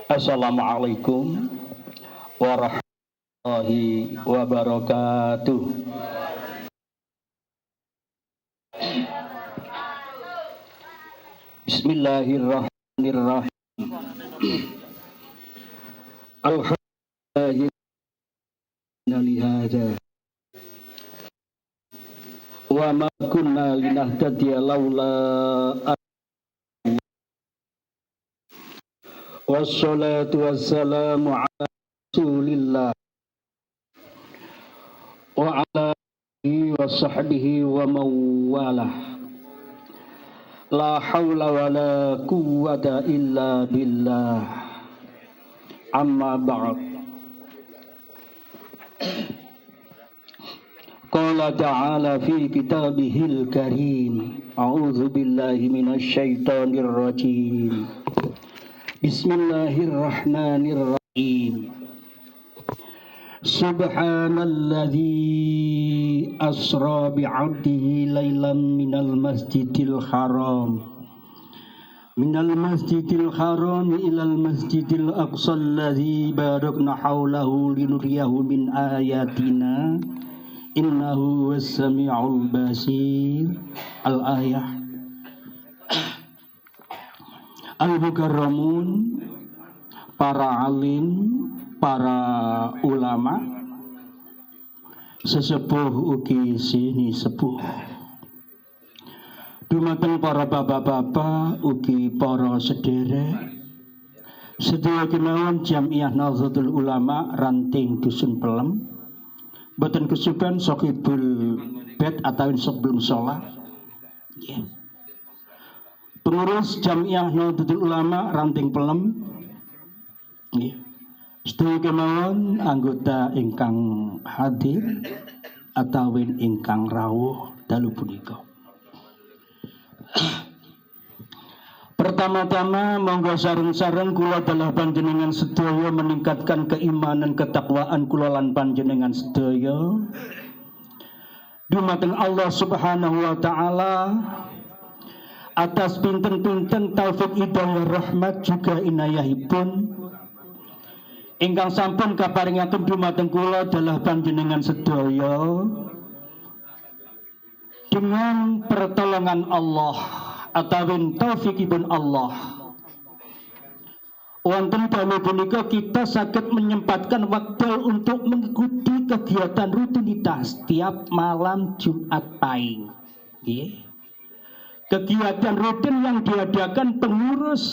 Assalamualaikum warahmatullahi wabarakatuh. Bismillahirrahmanirrahim. Alhamdulillah wa ma kunna linahtadiya laula wassalatu wassalamu ala rasulillah wa ala alihi wa sahbihi wa mawalah. La hawla wa la quwwata illa billah. Amma ba'd. Qala ta'ala fi kitabihil karim. A'udzu billahi minasy syaithanir rajim. Bismillahirrahmanirrahim. Subhanalladzi asra bi'abdihi laylan minal masjidil haram ilal masjidil aqsa alladzi barakna haulahu linuriyahu min ayatina innahu was-sami'ul basir. Al-ayah. Al-mukarramun, para alim, para ulama, sesepuh ugi sini sepuh, dumateng para bapak-bapak ugi para sederek sedaya kemawon Jamiah Nahdlatul Ulama ranting Dusun Pelem, boten kesupen Sohibul bed atau sebelum sholat. Pengurus Jamiah Nahdlatul Ulama ranting Pelem, sedaya kemawon anggota ingkang hadir atawin ingkang rawuh dalu punika. Pertama-tama monggo sareng-sareng kula dalah panjenengan sedaya meningkatkan keimanan ketakwaan kula lan panjenengan sedaya dumateng Allah Subhanahu wa taala atas pinten-pinten taufik hidayah rahmat juga inayahipun ingkang sampun kaparingaken dumateng kula dalah panjenengan sedaya dengan pertolongan Allah atawin taufikipun Allah. Wonten dalu punika kita saged menyempatkan wekdal untuk mengikuti kegiatan rutinitas tiap malam Jumat Pahing. Kegiatan rutin yang diadakan pengurus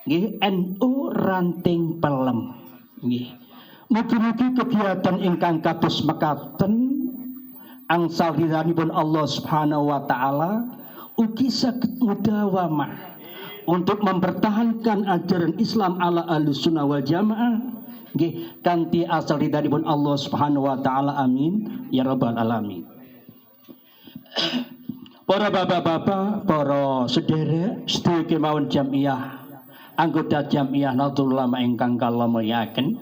NU Ranting Pelem. Mugi-mugi kegiatan ingkang kados mekaten angsal ridhanipun Allah Subhanahu wa taala ugi saged mudawamah untuk mempertahankan ajaran Islam ala Ahlussunnah wal Jamaah nggih kanthi asal ridhanipun Allah Subhanahu wa taala. Amin ya rabbal alamin. Para bapak-bapak, para sederek sedaya kemawon Jamiah anggota Jamiah Nahdlatul Ulama ingkang kula mulyakaken.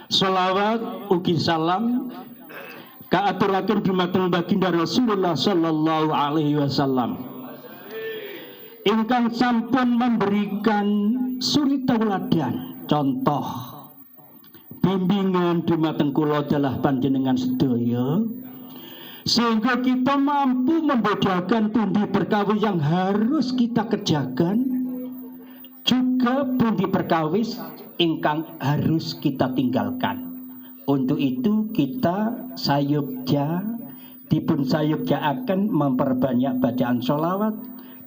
Sholawat ugi salam kaaturaken dumateng baginda Rasulullah sallallahu alaihi wasallam ingkang sampun memberikan suri tauladan, contoh bimbingan dumateng kula dalah panjenengan sedaya, sehingga kita mampu membedakan pundi perkawis yang harus kita kerjakan, juga pundi perkawis ingkang harus kita tinggalkan. Untuk itu kita dipun sayugjaaken memperbanyak bacaan sholawat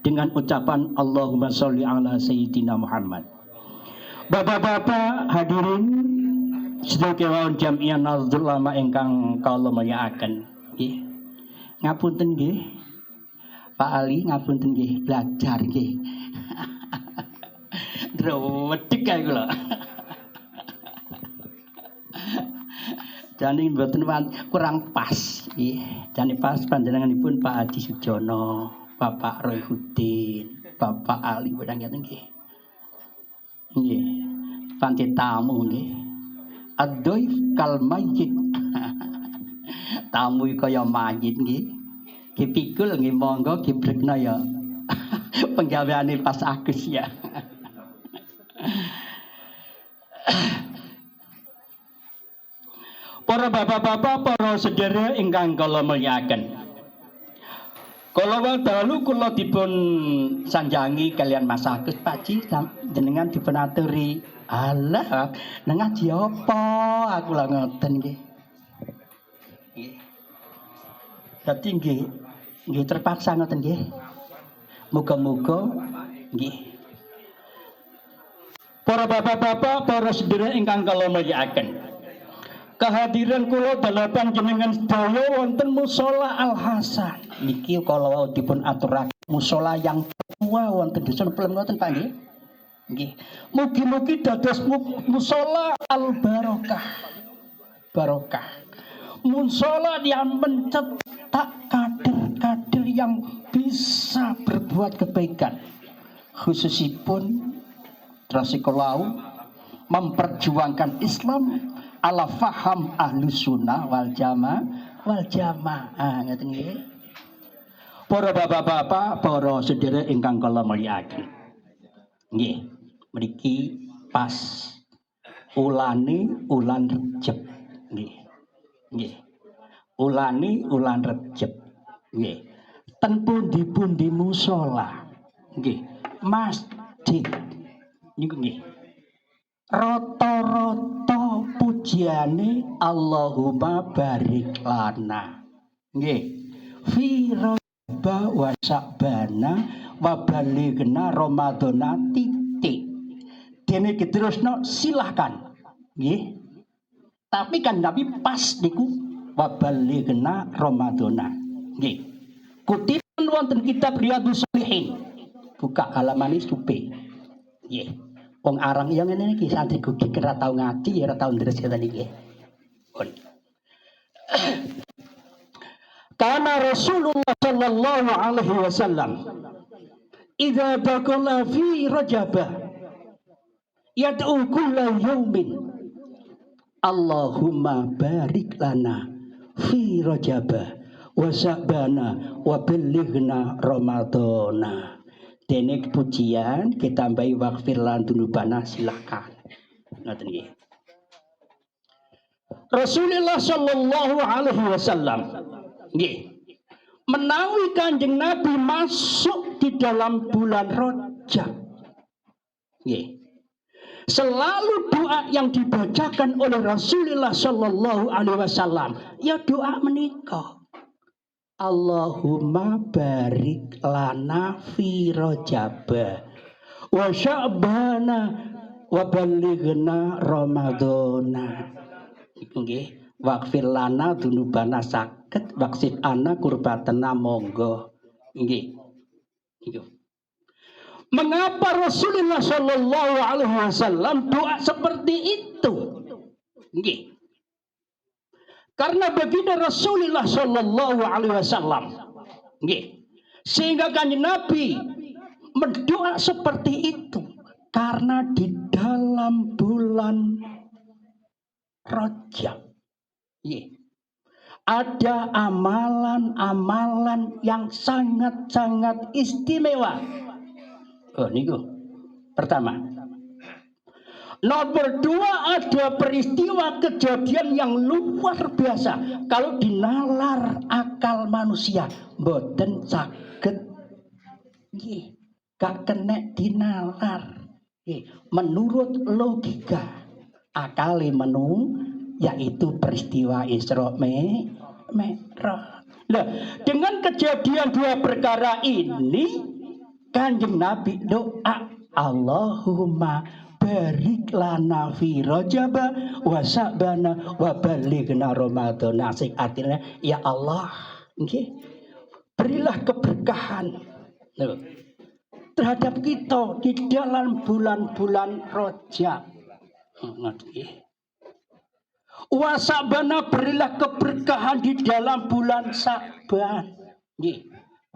dengan ucapan Allahumma sholli ala Sayyidina Muhammad. Bapak-bapak hadirin sedaya Jamiah Nahdlatul Ulama ingkang kula mulyakaken. Nggih. Ngapunten nggih. Pak Ali ngapunten nggih, belajar nggih. Drewedeg kae kula. Jane mboten kurang pas nggih. Jane pas panjenenganipun Pak Adi Sujono, Bapak Roy Hudin, Bapak Ali wedang ngeten nggih. Nggih. Panci tamu nggih. Ad-dhaif kal mayyit. Tamu kaya mayit nggih. Kipikul nggih monggo gibrekna ya. Penggaweane pas Agus ya. Para bapak-bapak, para sedherek ingkang kula mulyakaken. Kala wekdal kula dipun sanjangi kalian Mas Agus, Pak Ji, jenengan dipun aturi, "Alah, nang ngaji apa?" Aku lak ngoten nggih. Nggih. Dadi nggih terpaksa ngoten nggih. Muga-muga nggih. Para bapak-bapak, para sedherek ingkang kula mulyakaken. Kehadiran kula dalapan jenengan sedaya wonten mushola Al Hasan. Niki kala wau dipun aturaken mushola yang tua wonten dusun Pelem ngoten Pak nggih. Nggih. Mugi-mugi dados mushola Al Barokah. Barokah. Mushola yang mencetak kader-kader yang bisa berbuat kebaikan. Khususipun Rasikolaw memperjuangkan Islam ala faham ahlu sunnah wal jamaah ngeten nggih. Para bapak-bapak, para sedherek ingkang kula mulyakaken. Nggih, mriki pas ulane ulan Rejeb. Nggih. Nggih. Ulane ulan Rejeb. Nggih. Ten pundi-pundi musala. Nggih. Masjid. Niku nggih. Rata-rata pujiane Allahumma barik lana. Nggih. Fi rajaba wa sya'bana wa balighna ramadhana titik. Dene diterusno silahkan. Nggih. Tapi kan Nabi pas niku wa balighna ramadhana. Nggih. Kutipan wonten kitab Riyadhus Shalihin. Buka halaman supe. Nggih. Wong arang yang ngene iki santri gugi ora tau ngaji ora tau ndres ngeten iki. Karena Rasulullah sallallahu alaihi wasallam idza dakhala fi Rajab yad'u kulla yaumin Allahumma barik lana fi Rajab wa Sya'bana wa ballighna Ramadhana. Dene pujian kita tambahi waghfir lan dunubana silakan. Ngoten nggih. Rasulullah sallallahu alaihi wasallam nggih menawi Kanjeng Nabi masuk di dalam bulan Rajab. Nggih. Selalu doa yang dibacakan oleh Rasulullah sallallahu alaihi wasallam ya doa menika. Allahumma barik lana fi Rajab wa Sya'bana wa ballighna Ramadhana. Nggih, waghfir lana dzunubana saged waksif ana kurbatana monggo. Nggih. Niku. Mengapa Rasulullah sallallahu alaihi wasallam doa seperti itu? Nggih. Karena baginda Rasulullah sallallahu alaihi wasallam nggih sehingga Kanjeng Nabi mendoa seperti itu Karena di dalam bulan Rajab ada amalan-amalan yang sangat-sangat istimewa. Oh, niku pertama. Nomor 2, ada peristiwa kejadian yang luar biasa. Kalau dinalar akal manusia, mboten saged gak kena dinalar. Menurut logika akali menung, yaitu peristiwa Isra Mi'raj. Nah, dengan kejadian 2 perkara ini, Kanjeng Nabi doa, Allahumma barik lana fi Rajab wa Sya'ban wa balighna Ramadan. Asik artinya, ya Allah, berilah keberkahan terhadap kita di dalam bulan-bulan Rajab. Wa Sya'ban, berilah keberkahan di dalam bulan Sya'ban.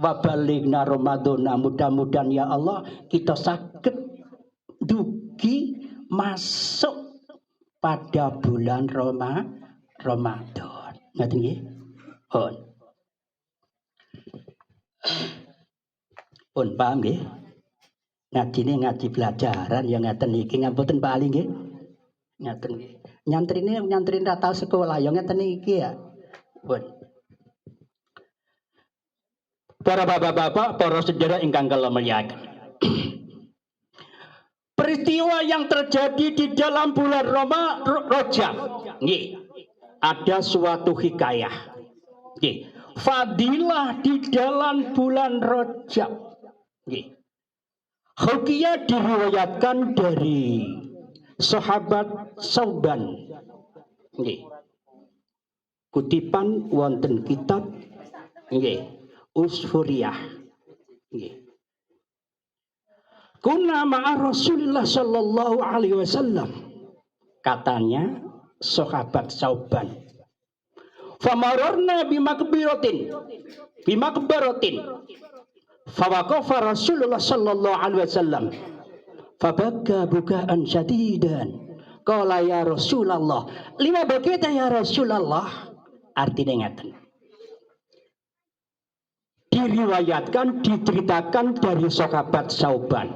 Wa balighna Ramadan, mudah-mudahan ya Allah kita sakit dugi masuk pada bulan Ramadan. Ngaten nggih? Pun paham nggih? Ngaji pelajaran yang ngaten iki ngapunten Pak Ali nggih. Ngaten nggih. Nyantrin ra tau sekolah yang ngaten iki ya. Pun. Para bapak-bapak, para saudara ingkang kula mulyakaken. Peristiwa yang terjadi di dalam bulan Rajab, ada suatu hikayah. Fadilah di dalam bulan Rajab. Hikayah diriwayatkan dari sahabat Sauban. Kutipan wonten kitab Usfuriyah. Kunna ma'a Rasulullah sallallahu alaihi wasallam. Katanya sahabat Sauban. Famararna bimakbaratin. Fawaqafa Rasulullah sallallahu alaihi wasallam. Fabakka bukaan syadidan. Qala ya Rasulullah, lima bakita ya Rasulullah. Artinya ngaten. Diriwayatkan, diceritakan dari sahabat Sauban.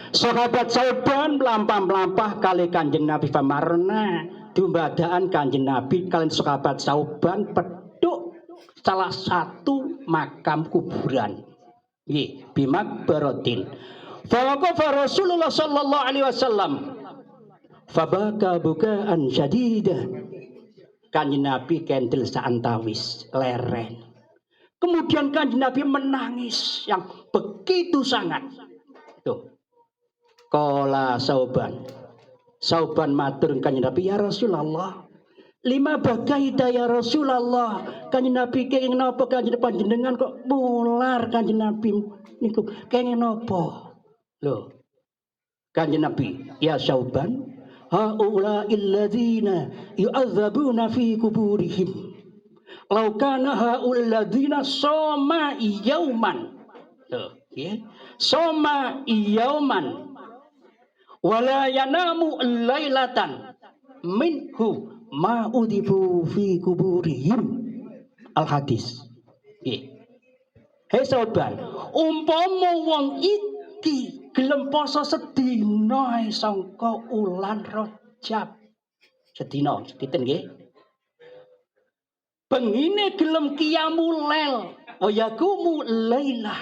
Sahabat Sauban melampah-melampah kali Kanjeng Nabi pamarna dumadaan Kanjeng Nabi kalian sahabat Sauban peduk salah satu makam kuburan. Bimak berotin. Fawaqafa Rasulullah sallallahu alaihi wasallam. Fabaka bukaan syadidah. Kanjeng Nabi kentil saantawis leren. Kemudian Kanjeng Nabi menangis yang begitu sangat. Tuh. Qala Sauban. Sauban matur Kanjeng Nabi, ya Rasulullah. Lima bagaita ya Rasulullah. Kanjeng Nabi kenging napa Kanjeng panjenengan kok mular Kanjeng Nabi niku kenging napa? Loh. Kanjeng Nabi, ya Sauban, haula illadzina yu'adzabuna fi kuburihim. Lau kana haul ladzina soma yauman. Soma yauman wala yanamu lailatan minhu ma udifu fi kuburihim. Al hadis. Hei sahabat, umpama wong iki gelem poso sedina sangka ulan Rajab. Sedina, sediten nggih. Pengine gelem qiyamul lail wa yaqumu lailah.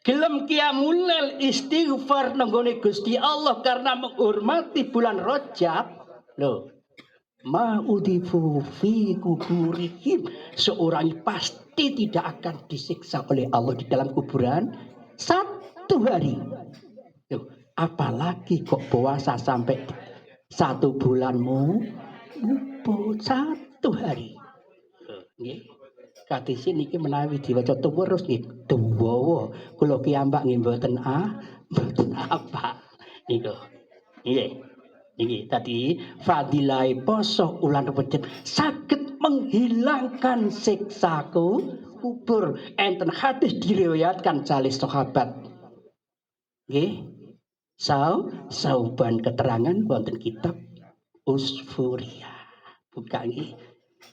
Gelem qiyamul lail istighfar nenggone Gusti Allah karena menghormati bulan Rajab. Loh. Ma udifu fi kuburihim, seorang pasti tidak akan disiksa oleh Allah di dalam kuburan 1 hari. Loh, apalagi kok puasa sampai 1 bulanmu 1 hari. Nggih. Kados niki menawi diwaca terus nggih dawa. Kula piyambak nggih mboten apa. Niku. Nggih. Niki tadi fadilah poso ulan Rajab saged menghilangkan siksa kubur. Enten hadis diriwayatkan salih sahabat. Nggih. Sauban keterangan wonten kitab Usfuria. Buka nggih.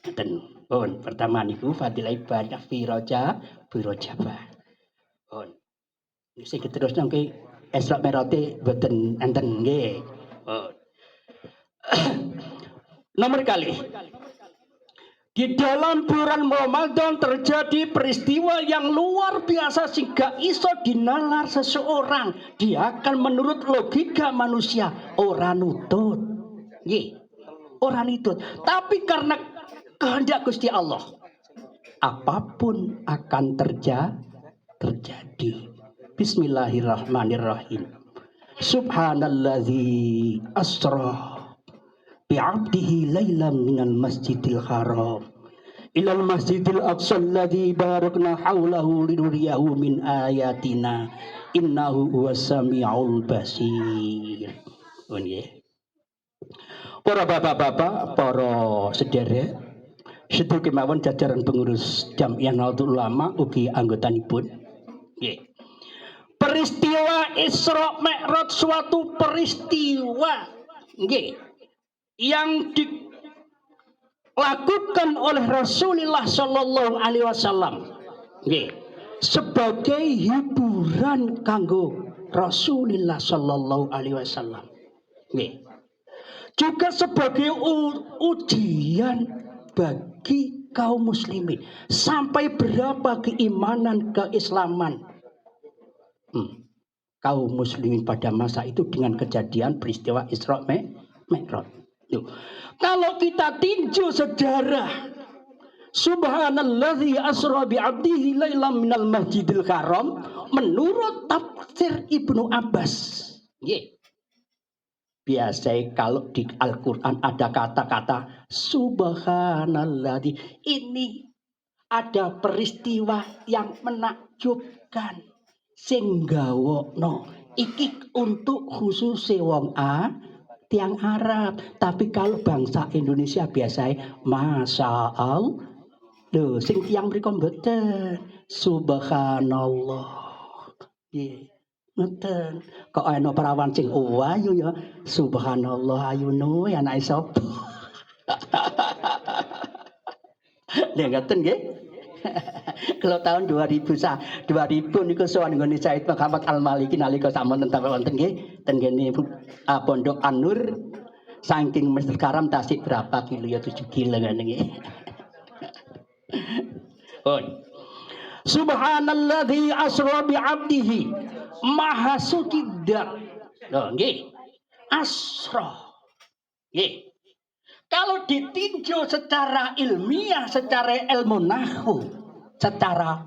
Ngeten. Pun pertama niku fadilah ibadah fi Rajab. Pun. Sing terus nangke Isra Mi'raj boten enten nggih. Pun. Nomor kali. Di dalam bulan Ramadan terjadi peristiwa yang luar biasa sehingga iso dinalar seseorang. Dia akan menurut logika manusia ora nutut. Nggih. Ora nutut. Tapi karena kehendak Gusti Allah, apapun akan terjadi. Bismillahirrahmanirrahim. Subhanalladzi asra bi'abdihi laylan minal masjidil haram ilal masjidil aqsa alladzi barakna haulahu linuriyahu min ayatina innahu huwas samiul basir. Nggih. Para bapak-bapak, para sederek, sedaya kemawon jajaran pengurus Jam'iyah Nahdlatul Ulama ugi anggotanipun. Nggih. Peristiwa Isra Mi'raj suatu peristiwa nggih yang dilakukan oleh Rasulullah Shallallahu Alaihi Wasallam, sebagai hiburan kanggo Rasulullah Shallallahu Alaihi Wasallam, juga sebagai ujian bagi kaum muslimin. Sampai berapa keimanan keislaman kaum muslimin pada masa itu dengan kejadian peristiwa Isra Mi'raj. Kalau kita tinjau sejarah Subhanalladzi asra bi'abdihi lailam minal masjidil haram menurut tafsir Ibnu Abbas. Biasanya kalau di Al-Quran ada kata-kata Subhanalladzi, ini ada peristiwa yang menakjubkan sing gawokno iki untuk khusus wong tiang Arab, tapi kalau bangsa Indonesia biasanya Masya Allah, sing tiang mriku mboten Subhanallah, mboten. Kok ana perawan sing ayu ya Subhanallah ayune anake sapa? Lha ngoten nggih. Kalau tahun 2000 niku sowan nggone Said Muhammad Al-Maliki nalika sampun wonten nggih ten kene Pondok An-Nur saking Masjidil Haram tasik berapa kilo ya 7 kilo ngene nggih. Subhanalladzi asra bi 'abdihi maha suci dat. Nggih. Asra. Nggih. Kalau ditinjau secara ilmiah, secara ilmu nahwu, secara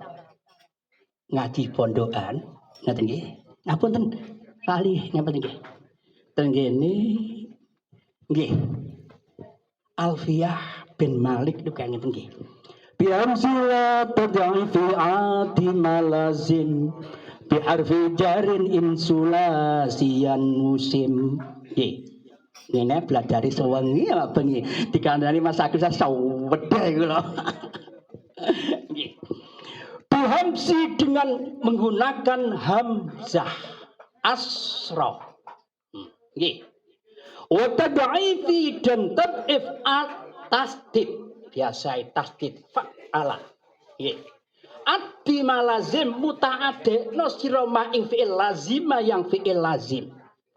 ngaji pondokan, ngaten nggih. Ngapunten kali ngapunten nggih. Ten kene nggih. Alfiyah bin Malik niku ngeten nggih. Bi'amsila tad'ifi ati malazim bi harfi jarin insulasian musim. Nggih. Ini belajar sewengi apa bengi dikandani Mas Agus sawedhe iku lho. Nggih. Bihamsi dengan menggunakan hamzah asra. Nggih. Wa tad'ifi dan tad'if at-tasdid. Biasa tasdid fa'ala. Nggih. Addi malazim muta'addina sira ma ing fi'il lazima yang fi'il lazim.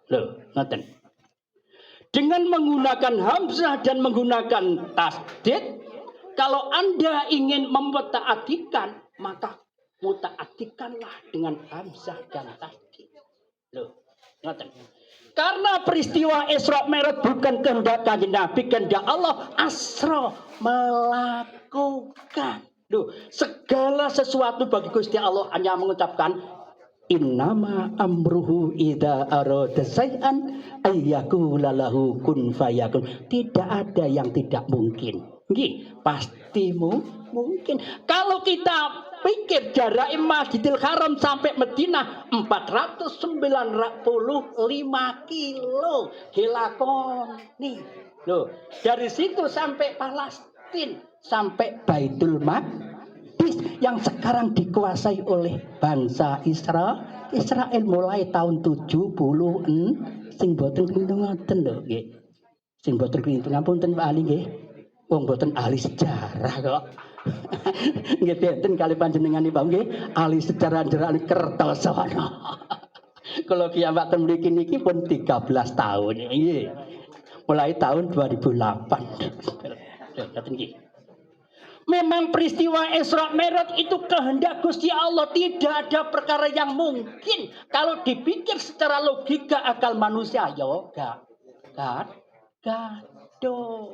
Lho, ngoten. Dengan menggunakan hamzah dan menggunakan tasdid, kalau Anda ingin memutaatikan, maka mutaatikanlah dengan hamzah dan tasdid. Loh, ngoten. Karena peristiwa Isra Mi'raj bukan kehendak Kanjeng Nabi, kehendak Allah, asra melakukan. Loh, segala sesuatu bagi Gusti Allah hanya mengucapkan innama amruhu idza arada syai'an ayyakula lahu kun fayakun. Tidak ada yang tidak mungkin. Nggih, pasti mungkin. Kalau kita pikir jarak Masjidil Haram sampai Madinah 495 kilo. Dilakon nih. Loh, dari situ sampai Palestina, sampai Baitul Maqdis yang sekarang dikuasai oleh bangsa Israel. Israel mulai tahun 70 sing boten klintung ngoten lho nggih. Sing boten klintung ngapunten Pak Ali nggih. Wong boten ahli sejarah kok. Nggih benten kali panjenenganipun nggih ahli sejarah Jenderal Kertosono. Kalau kiamat mriki niki pun 13 tahun nggih. Mulai tahun 2008. Ngoten nggih. Memang peristiwa Isra Mi'raj itu kehendak Gusti Allah, tidak ada perkara yang mungkin kalau dipikir secara logika akal manusia ya gaduh.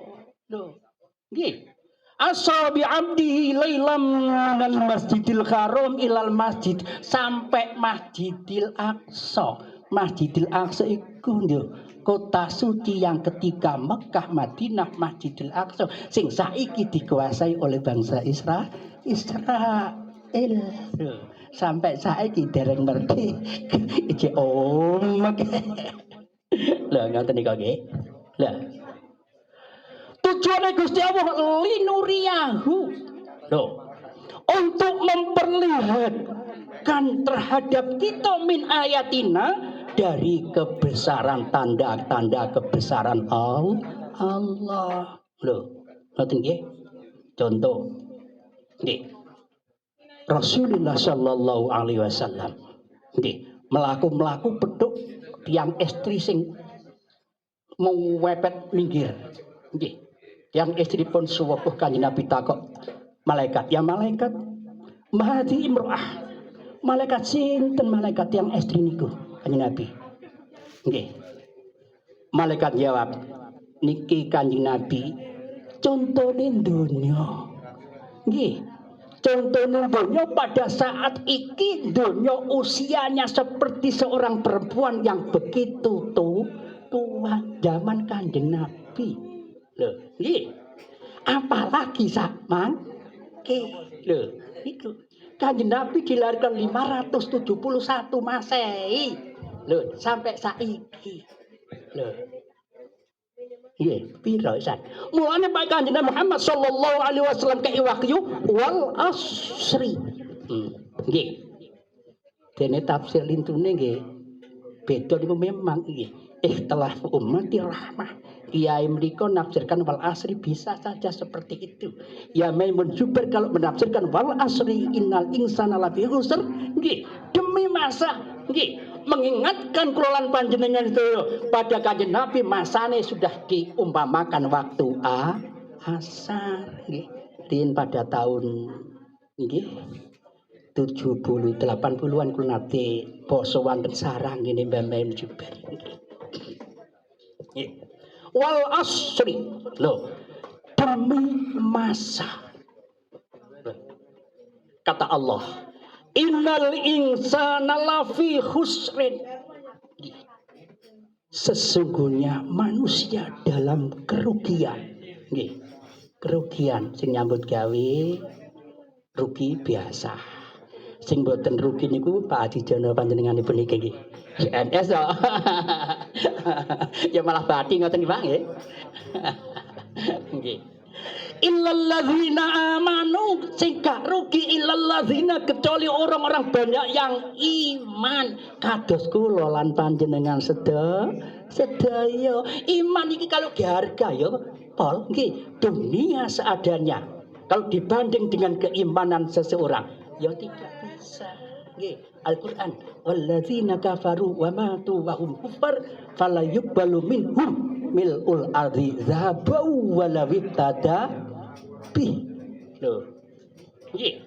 Nggih. Asra bi 'abdihi lailam minal Masjidil Haram ilal masjid sampai Masjidil Aqsa. Masjidil Aqsa iku lho kota suci yang ketika Mekah, Madinah, Masjidil Aqsa sing saiki dikuasai oleh bangsa Israel. Sampai saiki dereng ngerti iki Lah ngoten niku nggih. Lah tujuannya Gusti Allah linuriyahu. Loh, untuk memperlihatkan terhadap kita min ayatina dari kebesaran tanda-tanda kebesaran Allah. Loh, ngoten nggih. Contoh. Nggih. Rasulullah sallallahu alaihi wasallam nggih melaku peduk tiang istri sing mau wepet minggir. Nggih. Yang istri pun suwuh Kanjeng Nabi takok malaikat, ya malaikat, mahdi imro'ah. Malaikat sinten malaikat yang istri niku Kanjeng Nabi. Nggih. Malaikat jawab, niki Kanjeng Nabi contone donya. Nggih. Contone donya pada saat iki donya usianya seperti seorang perempuan yang begitu tua zaman Kanjeng Nabi. Loh, nggih. Apalagi samang lho, itu Kanjeng Nabi dilahirkan 571 Masehi. Lho, sampai saiki. Lho. Nggih, pira isan. Mulane Pak Kanjeng Muhammad sallallahu alaihi wasallam kei wahyu wal asri. Nggih. Dene tafsir lintune nggih beda niku memang nggih. Ikhtilaf ummati rahmah. Kiai mereka menafsirkan wal asri bisa saja seperti itu. Ya Maimun Zubair kalau menafsirkan wal asri innal insana lafi khusr, nggih, demi masa nggih mengingatkan kelolaan panjenengan itu pada Kanjeng Nabi masane sudah diumpamakan waktu asar nggih. Din pada tahun nggih 70 80-an kula nate poso wonten sarang ngene Mbah Maimun Zubair nggih. Wal asri loh demi masa kata Allah innal insana lafi khusrin sesungguhnya manusia dalam kerugian nggih kerugian sing nyambut gawe rugi biasa sing boten rugi niku Pak Haji Jono panjenenganipun niki nggih NS kok. Ya malah bathi ngoten nggih Pak nggih. Nggih. Illal ladzina amanu sing gak rugi illal ladzina kecuali orang-orang banyak yang iman kados kula lan panjenengan sedaya. Iman iki kalau diharga ya Pol nggih dunia seadanya. Kalau dibanding dengan keimanan seseorang ya tidak bisa. Nggih, Al-Qur'an walladzina kafaru wa matu wa hum kufar fala yuqbalu minhum mil'ul ardi dzahabu wa lawittada bih. Loh. Nggih.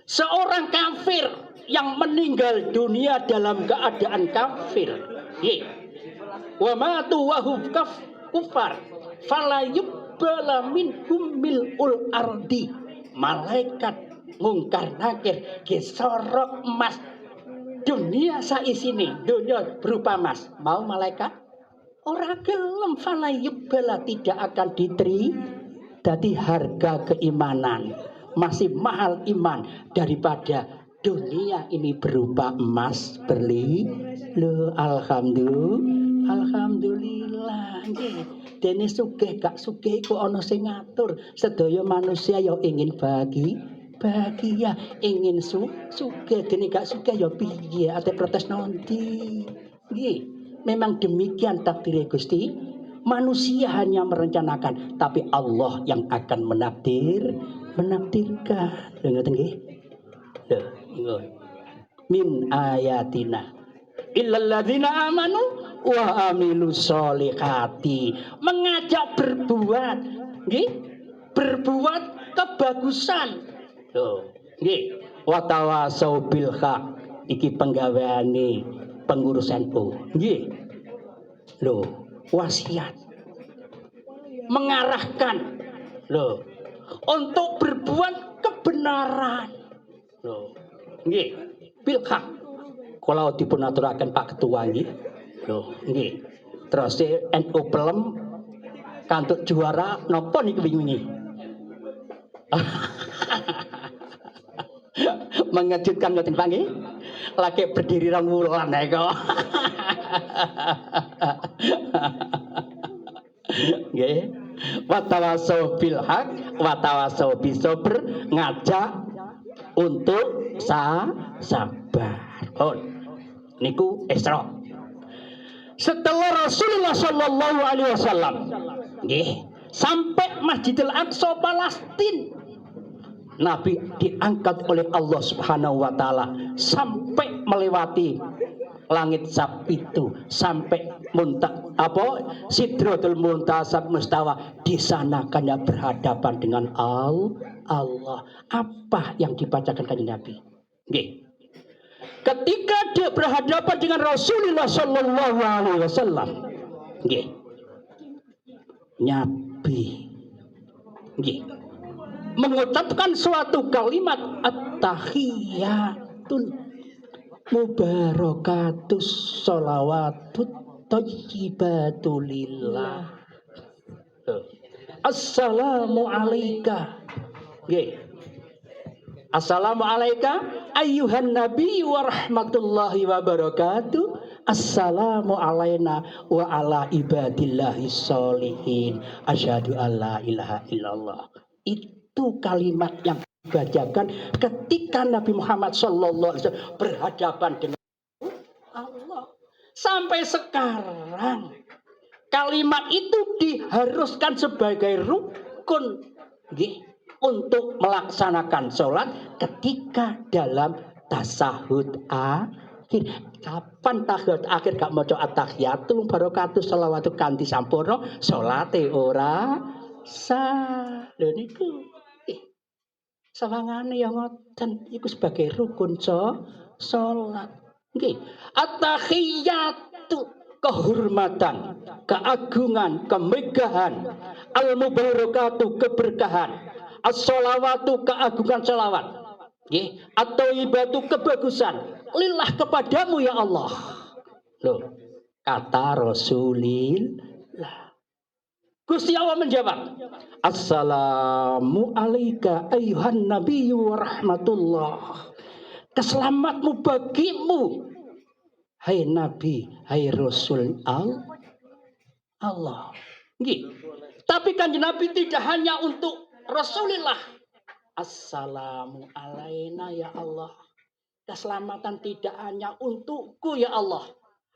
Seorang kafir yang meninggal dunia dalam keadaan kafir. Nggih. Wa matu wa hum kufar fala yuqbalu minhum mil'ul ardi. Malaikat mungkar nakir gesorok emas dunia saisine dunia berupa emas mau malaikat ora gelem falayubala tidak akan dadi harga keimanan masih mahal iman daripada dunia ini berupa emas lo alhamdulillah nggih dene sugih gak sugih iku ana sing ngatur sedaya manusia yang ingin bahagia, ingin suka, dene gak suka ya piye, ate protes nanti. Nggih, memang demikian takdir Gusti. Manusia hanya merencanakan, tapi Allah yang akan menakdirkan. Lho ngoten nggih. Lho, min ayatina illal ladzina amanu wa amilus solihati, mengajak berbuat, nggih, berbuat kebagusan. Lho, nggih, wa tawasau bil haq, iki penggaweane pengurus NU, nggih. Lho, wasiat mengarahkan lho untuk berbuat kebenaran. Lho, nggih, bil haq. Kalau dipun aturaken Pak Ketua nggih. Lho, nggih. Terus NU Pelem kantuk juara napa niku wingi-wingi? Mengejutkan ngoten Pak nggih. Lagi berdiri rong wulan eko. Nggih. Watawasau bil haq, watawasau bisabr, ngajak untuk sabar. Niku Isra. Setelah Rasulullah sallallahu alaihi wasallam nggih sampai Masjidil Aqsa Palestina, Nabi diangkat oleh Allah Subhanahu wa taala sampai melewati langit sapitu, sampai Sidratul Muntaha Mustawa. Di sana kanya berhadapan dengan Allah. Apa yang dibacakan kanjeng Nabi? Nggih. Ketika dia berhadapan dengan Rasulullah sallallahu alaihi wasallam, nggih. Nabi nggih mengucapkan suatu kalimat at-tahiyatun mubarakatus sholawatut thayyibatulillah. Assalamu alayka. Nggih. Assalamu alayka ayyuhan nabi wa rahmatullahi wa barakatuh. Assalamu alayna wa ala ibadillahi sholihin. Asyhadu alla ilaha illallah. Itu kalimat yang dibacakan ketika Nabi Muhammad sallallahu alaihi wasallam berhadapan dengan Allah. Sampai sekarang kalimat itu diharuskan sebagai rukun nggih untuk melaksanakan sholat ketika dalam tasahud akhir. Kapan tasahud akhir gak maca at-tahiyatul barokatus sholawatu kanthi sampurna, sholate ora sah. Lho niku sawangane yang ngoten iku sebagai rukun sholat. Nggih. At-tahiyatu kehormatan, keagungan, kemegahan, al-mubarakatu keberkahan, as-sholawatu keagungan sholawat, nggih, atau ibadu kebagusan, lillah kepadamu ya Allah. Loh, kata Rasulillah. Gusti Allah menjawab, Assalamu alayka ayyuhan nabiyyu wa rahmatullah. Keselamatanmu bagimu, hai Nabi, hai Rasul Allah. Nggih. Tapi kanjeng Nabi tidak hanya untuk Rasulullah. Assalamu alaina ya Allah. Keselamatan tidak hanya untukku ya Allah.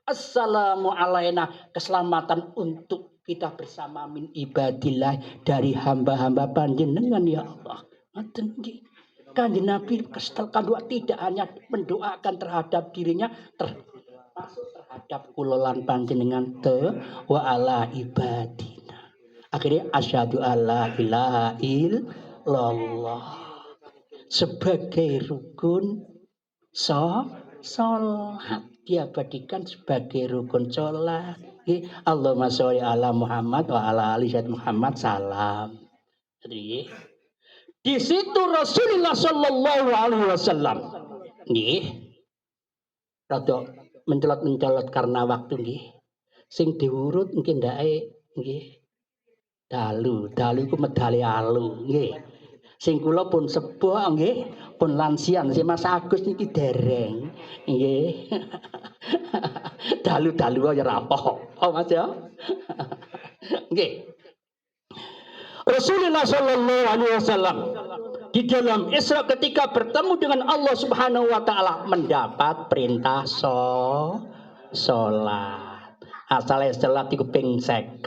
Assalamu alaina, keselamatan untuk kita bersama min ibadillah, dari hamba-hamba panjenengan ya Allah. Ngoten nggih. Kanjeng Nabi tidak hanya mendoakan terhadap dirinya, termasuk terhadap kulolan panjenengan wa ala ibadina. Akhirnya asyhadu alla ilaha illallah sebagai rukun salat, diabadikan sebagai rukun salat. Allahumma sholli ala Muhammad wa ala ali Muhammad salam. Jadi di situ Rasulullah sallallahu alaihi wasallam nggih rada mencolot-mencolot karena waktu nggih. Sing diurut mungkin ndake nggih dalu iku medali alu nggih. Sing kula pun sepuh nggih, pun lansian si Mas Agus niki dereng nggih. Dalu ya ra apa Mas ya. Nggih. Rasulullah sallallahu alaihi wasallam di dalam Isra ketika bertemu dengan Allah Subhanahu wa taala mendapat perintah salat. Asale salat iku ping 50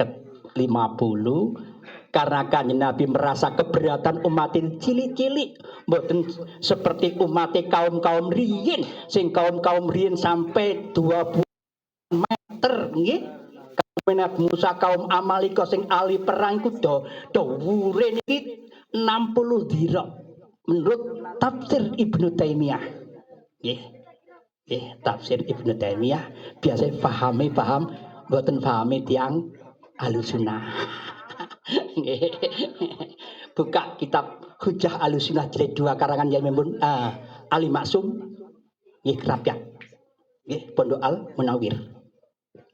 karena Kanjeng Nabi merasa keberatan umat cilik-cilik mboten seperti umat kaum-kaum riyin sing kaum-kaum riyin sampai 20 meter nggih. Nabi Musa kaum Amalika sing ahli perang iku do dhuwure niki 60 dhira menurut tafsir Ibnu Taimiyah. Nggih. Nggih, tafsir Ibnu Taimiyah biasa paham mboten pahami tiyang Ahlussunnah. Nggih. Buka kitab Hujjah Ahlussunnah jilid 2 karangan Yai Maimun Ali Maksum nggih rakyat. Nggih, Pondok Al Munawwir.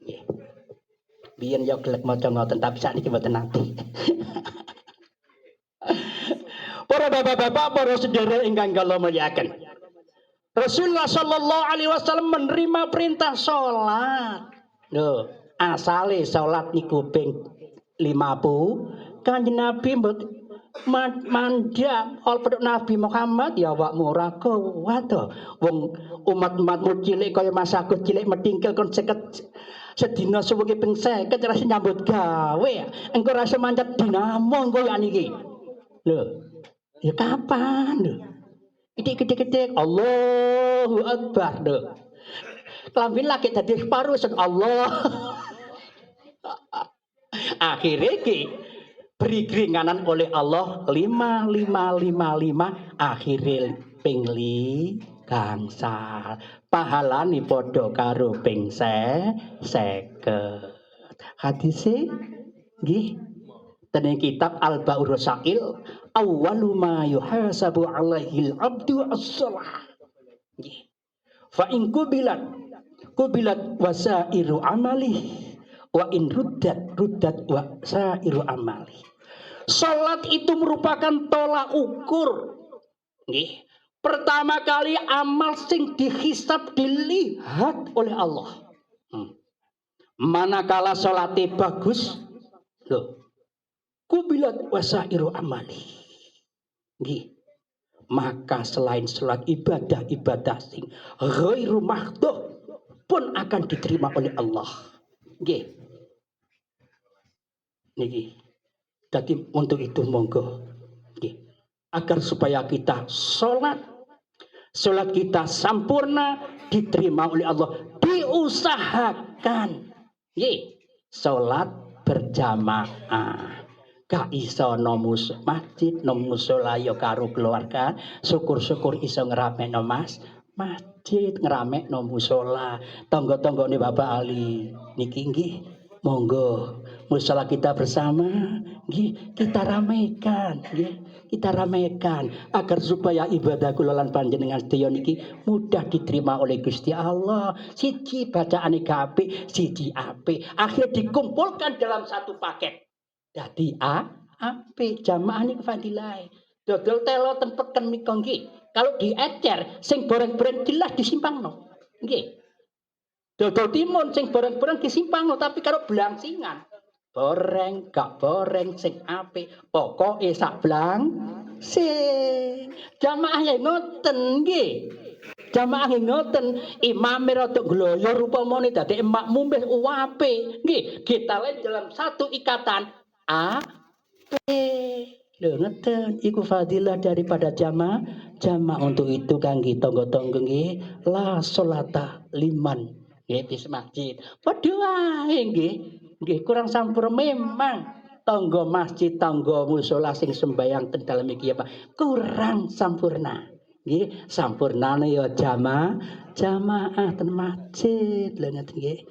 Nggih. Biyen ya gelek maca ngoten tapi sakniki mboten nate. Para bapak-bapak, para sedherek ingkang kula mulyakaken. Rasulullah sallallahu alaihi wasallam menerima perintah salat. Lho, asale salat niku ping 50, Kanjeng Nabi mboten mandang pedhot Nabi Muhammad ya awakmu ora kuat to. Wong umat-umatmu cilik kaya Mas Agus cilik metingkel kon sedina suwengi ping 50 ora nyambut gawe. Engko ora manjat dinamo engko ya niki. Lho, ya kapan lho? Ketik-ketik Allahu Akbar lho. Klambi lagi dadi separuh Allah. Akhirnya ki beri keringanan oleh Allah 5 akhirnya pingli gangsal pahalani podo karo ping 50 hadise nggih teng kitab Al-Baur Rasail awwalu ma yuhasabu alaihi al-abdu as-shalah nggih fa in kubilat wasairu amali wa in ruddat wasairu amali. Salat itu merupakan tolak ukur nggih. Pertama kali amal sing dihisab dilihat oleh Allah. Manakala salate bagus, loh, kubilat wasairu amali. Nggih. Maka selain salat ibadah sing ghairu mahdhuh pun akan diterima oleh Allah. Nggih. Niki. Jadi untuk itu monggo nggih. Agar supaya kita salat kita sempurna diterima oleh Allah, diusahakan nggih salat berjamaah. Gak iso nomus masjid, nomus musala karo keluarga, syukur-syukur iso ngeramekno masjid, ngeramekno musala. Tangga-tanggane Bapak Ali niki nggih monggo musala kita bersama nggih kita ramaikan nggih kita ramaikan agar supaya ibadah kula lan panjenengan sedaya niki mudah diterima oleh Gusti Allah. Siji bacaane apik, siji apik, akhir dikumpulkan dalam satu paket. Dadi apik jamaah niku fadilah. Dodol telo ten peken mika nggih. Kalau diecer sing boreng-boreng jelas disimpangno. Nggih. Dodol timun sing boreng-boreng disimpangno tapi karo blangsingan. Boreng gak boreng sing apik, pokoke sak blang sing. Jamaah ya ngoten nggih. Jamaah ngoten, imame rada gloyor upamane dadi makmum wis apik. Nggih, kita lain dalam satu ikatan apik. Lho ngeten iku fadilah daripada jamaah. Untuk itu kangge tangga-tangga nggih la sholata liman nggih di masjid. Padha wae nggih. Nggih kurang sampurna memang tangga masjid tangga musala sing sembayang ten dalem iki ya Pak kurang sampurna nggih sampurnane ya jamaah ten masjid lha ngeten nggih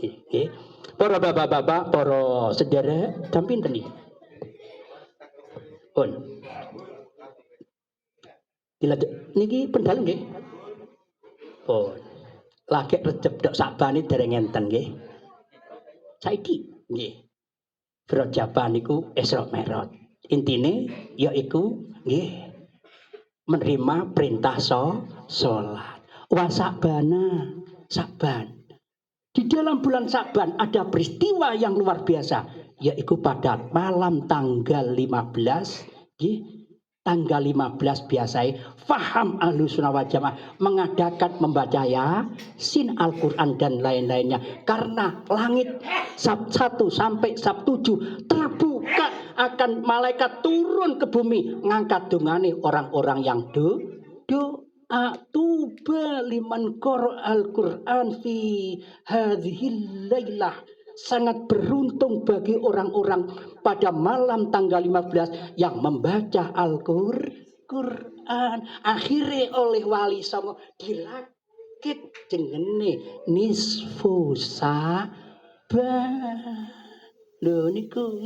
nggih para bapak-bapak para sedherek jam pinten iki pun niki pendal nggih pun lagi Recep dok Sabani dereng enten nggih saiki nggih Rajaban niku Isra Mi'raj. Intine yaiku nggih menerima perintah salat. Wa Sa'ban. Di dalam bulan Sa'ban ada peristiwa yang luar biasa yaitu pada malam tanggal 15 nggih tanggal 15 biasanya faham Ahlus Sunnah wal Jamaah mengadakan membaca Yasin, Al-Quran dan lain-lainnya, karena langit Sab 1 sampai Sab 7 terbuka, akan malaikat turun ke bumi ngangkat dungane orang-orang yang doa. Tuba liman qara'al Quran fi hadhil lailah. Sangat beruntung bagi orang-orang pada malam tanggal 15 yang membaca Al-Quran. Akhirnya oleh Wali Songo dilakit jengene nisfu Sa'ban. Lho niku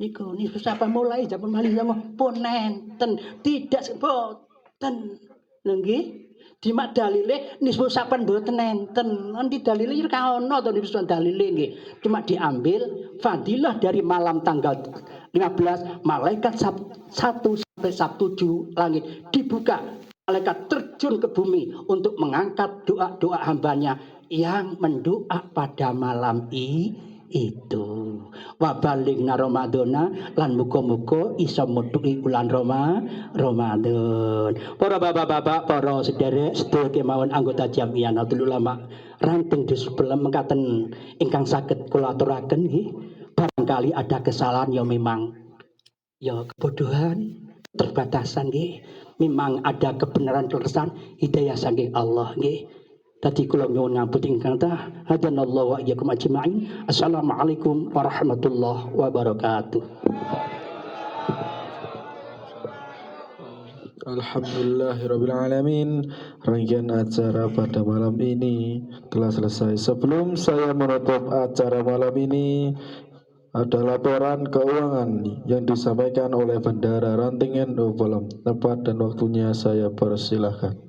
nisfu Sa'ban mulai zaman Wali Songo pun nenten, tidak boten. Lho nggih. Dimak dalile nisfu Sa'ban mboten enten. Nanti dalile ora ono to nisfu dalile nggih. Cuma diambil fadilah dari malam tanggal 15 malaikat Sab 1 sampai Sab 7 langit dibuka. Malaikat terjun ke bumi untuk mengangkat doa-doa hambanya yang mendoa pada malam itu. Wa balighna Ramadhana lan muga-muga isa metuhi bulan Ramadan. Para bapak-bapak, para sederek sedaya kemawon anggota Jamiah Nahdlatul Ulama ranting di sebelah mengkaten ingkang saged kula aturaken nggih. Barangkali ada kesalahan ya memang ya kebodohan, terbatasan nggih. Memang ada kebenaran kelulusan hidayah saking Allah nggih. Tadi kula nyuwun ngapunten ingkang tah. Hadanallahu wa iyyakum ajma'in. Assalamualaikum warahmatullahi wabarakatuh. Alhamdulillahirrabbilalamin. Rangkaian acara pada malam ini telah selesai. Sebelum saya menutup acara malam ini, ada laporan keuangan yang disampaikan oleh Bendahara Ranting NU Bolong. Tempat dan waktunya saya persilahkan.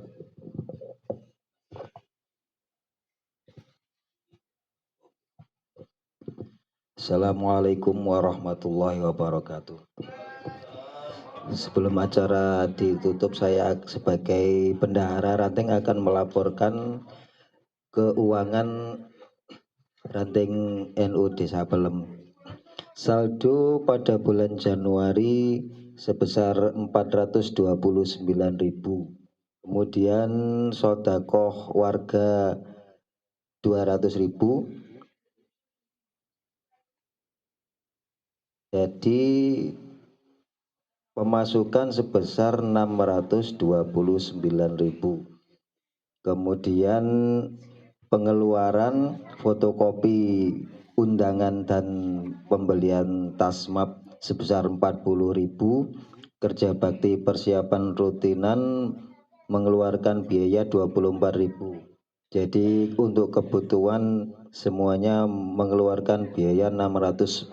Assalamualaikum warahmatullahi wabarakatuh. Sebelum acara ditutup, saya sebagai Bendahara Ranting akan melaporkan keuangan Ranting NU Desa Pelem. Saldo pada bulan Januari sebesar 429.000. Kemudian sedekah warga 200.000. Jadi pemasukan sebesar 629.000. Kemudian pengeluaran fotokopi undangan dan pembelian tasmap sebesar 40.000. Kerja bakti persiapan rutinan mengeluarkan biaya 24.000. Jadi untuk kebutuhan semuanya mengeluarkan biaya 64.000.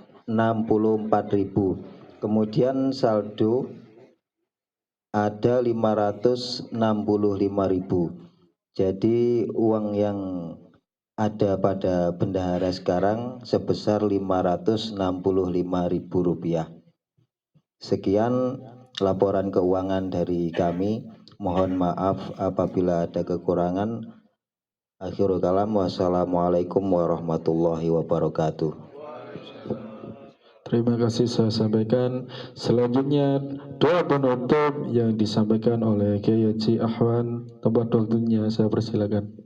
Kemudian saldo ada 565.000. Jadi uang yang ada pada bendahara sekarang sebesar 565.000 rupiah. Sekian laporan keuangan dari kami. Mohon maaf apabila ada kekurangan. Akhirul kalam, wassalamualaikum warahmatullahi wabarakatuh. Terima kasih saya sampaikan. Selanjutnya doa penutup yang disampaikan oleh Kiai Haji Ahwan. Tempat waktunya saya persilakan.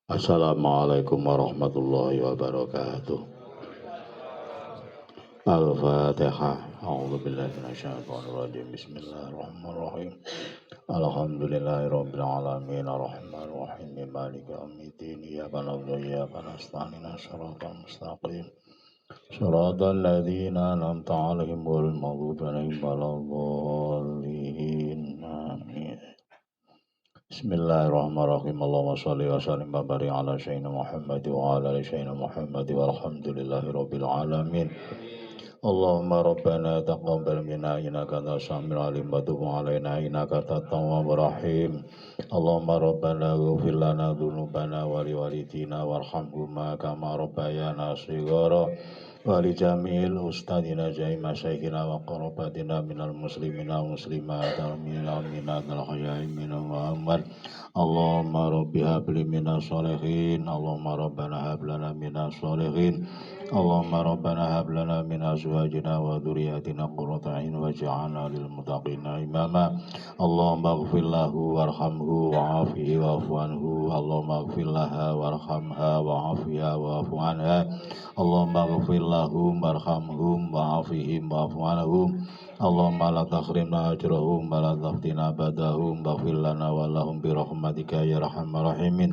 Assalamualaikum warahmatullahi wabarakatuh. Al-Fatihah. A'udzubillahi minasyaitonir rajim. Bismillahirrahmanirrahim. Alhamdulillahirabbil alamin arrahmanir rahim maliki yaumiddin. Iyyaka na'budu wa iyyaka nasta'in. Shiratal mustaqim. Shiratal ladzina an'amta 'alaihim ghairil maghdubi 'alaihim waladdallin. Amin. Bismillahirrahmanirrahim. Allahumma shalli wa sallim wa barik ala sayyidina Muhammad wa ala ali sayyidina Muhammad walhamdulillahirabbil alamin. Allahumma rabbana taqabbal minna innaka antas samiul alim wa tub alaina innaka antat tawwabur rahim. Allahumma rabbana ighfir lana dzunubana wa liwalidina warhamhuma kama rabbayana shighara. ولجميع الأستاذنا جميع مشايخنا وقرباتنا من المسلمين والمسلمات والمؤمنات الأحياء منهم والأموات اللهم رب هب لي من الصالحين اللهم ربنا هب لنا من الصالحين اللهم ربنا هب لنا من أزواجنا وذرياتنا قرة أعين واجعلنا للمتقين إماما اللهم اغفر له وارحمه وعافه واعف عنه اللهم اغفر لها وارحمها وعافها واعف عنها اللهم اغفر لهم وارحمهم وعافهم واعف عنهم اللهم لا تحرمنا أجرهم ولا تفتنا بعدهم واغفر لنا ولهم برحمتك يا أرحم الراحمين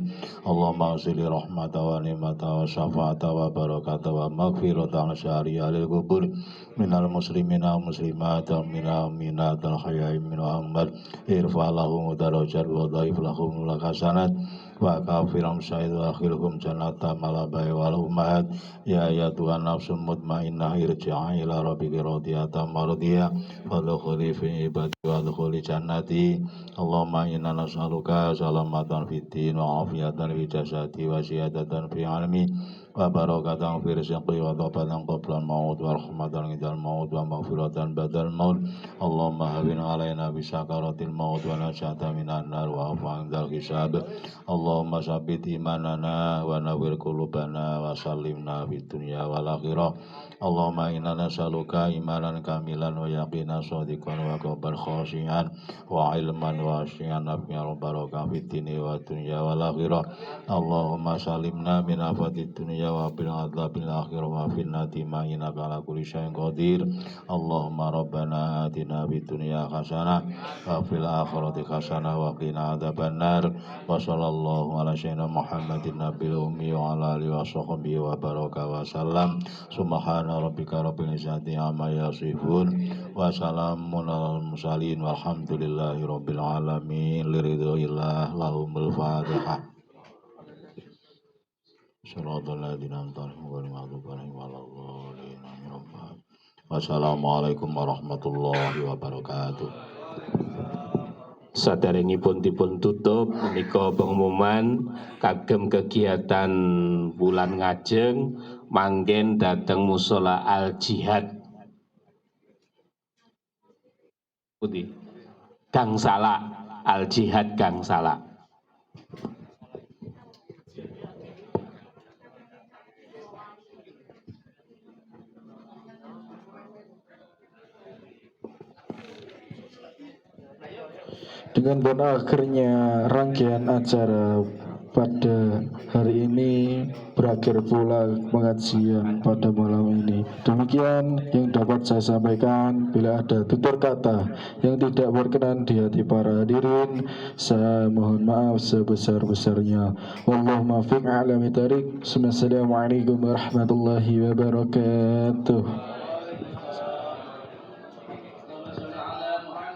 اللهم أرسل رحمة ونعمة وشفاعة وبركة ومغفرة عن شهرها للقبور من المسلمين والمسلمات ومن المؤمنات الحياء من الأموات ارفع لهم درجات وضاعف لهم الحسنات وكافرهم سعيد وآخرهم جنات ملابا والأمهات يا أيتها النفس المطمئنة ارجعي إلى ربك راضية مرضية فادخلي في عبادي وادخلي جنتي اللهم إنا نسألك سلامة في الدين وعافية في جسدي وزيادة في علمي وبركة في رزقي وتوبة قبل الموت ورحمة عند الموت ومغفرة بعد الموت اللهم هون علينا بسكرات الموت ونجاة من النار وعفو عند الحساب اللهم ثبت إيماننا ونور قلوبنا وسلمنا في الدنيا والآخرة اللهم إنا نسألك إيمانا كاملا ويقينا صادقا وقلبا خاشعا وعلما واسعا نافعا وبركة في الدين والدنيا والآخرة اللهم سلمنا من آفات الدنيا ومن عذاب الآخرة وفي النار إنك على كل شيء قدير اللهم ربنا آتنا في الدنيا حسنة وفي الآخرة حسنة وقنا عذاب النار وصلى الله على سيدنا محمد النبي الأمي وعلى آله وصحبه وبارك وسلم سبحان ربك رب العزة عما يصفون وسلام على المرسلين والحمد لله رب العالمين لرضا الله لهم الفاتحة صراط الذين أنعمت عليهم غير المغضوب عليهم ولا الضالين wassalamualaikum warahmatullahi wabarakatuh. Saderengipun dipun tutup menika pengumuman kagem kegiatan bulan ngajeng manggen dhateng musala Al Jihad putih Gangsala Al Jihad Gangsala. Dengan berakhirnya rangkaian acara pada hari ini, berakhir pula pengajian pada malam ini. Demikian yang dapat saya sampaikan. Bila ada tutur kata yang tidak berkenan di hati para hadirin, saya mohon maaf sebesar-besarnya. Wallahu muwaffiq a'la bithariq. Assalamualaikum warahmatullahi wabarakatuh.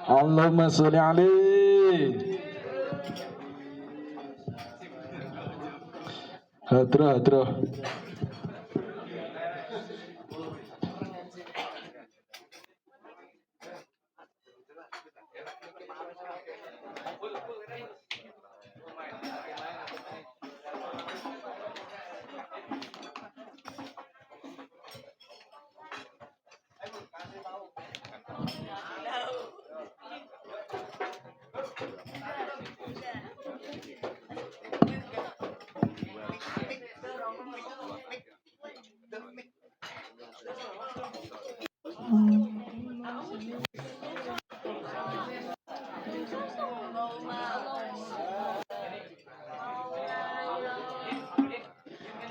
Allahumma sholli alaihi. Hadra.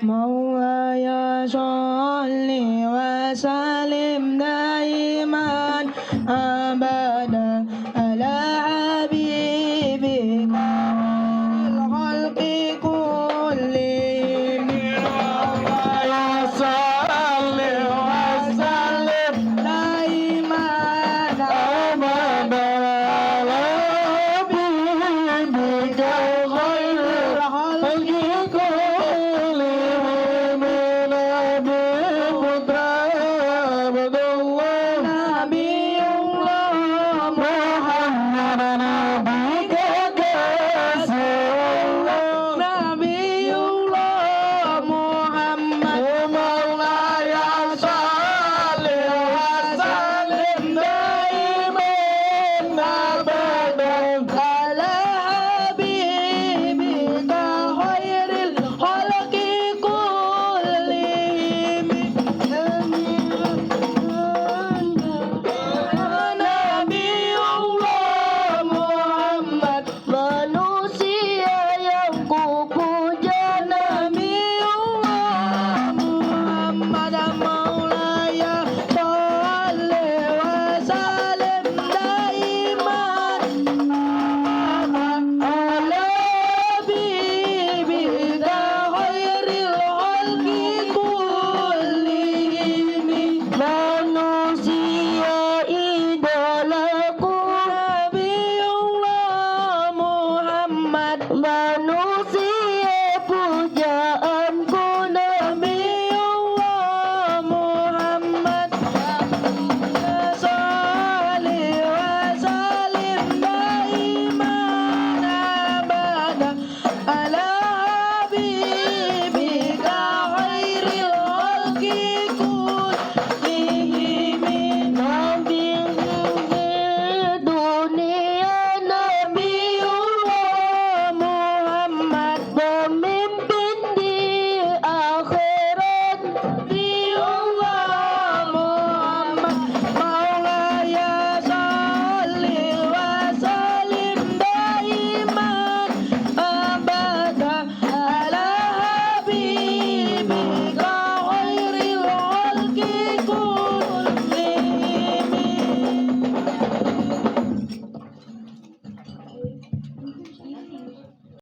Mau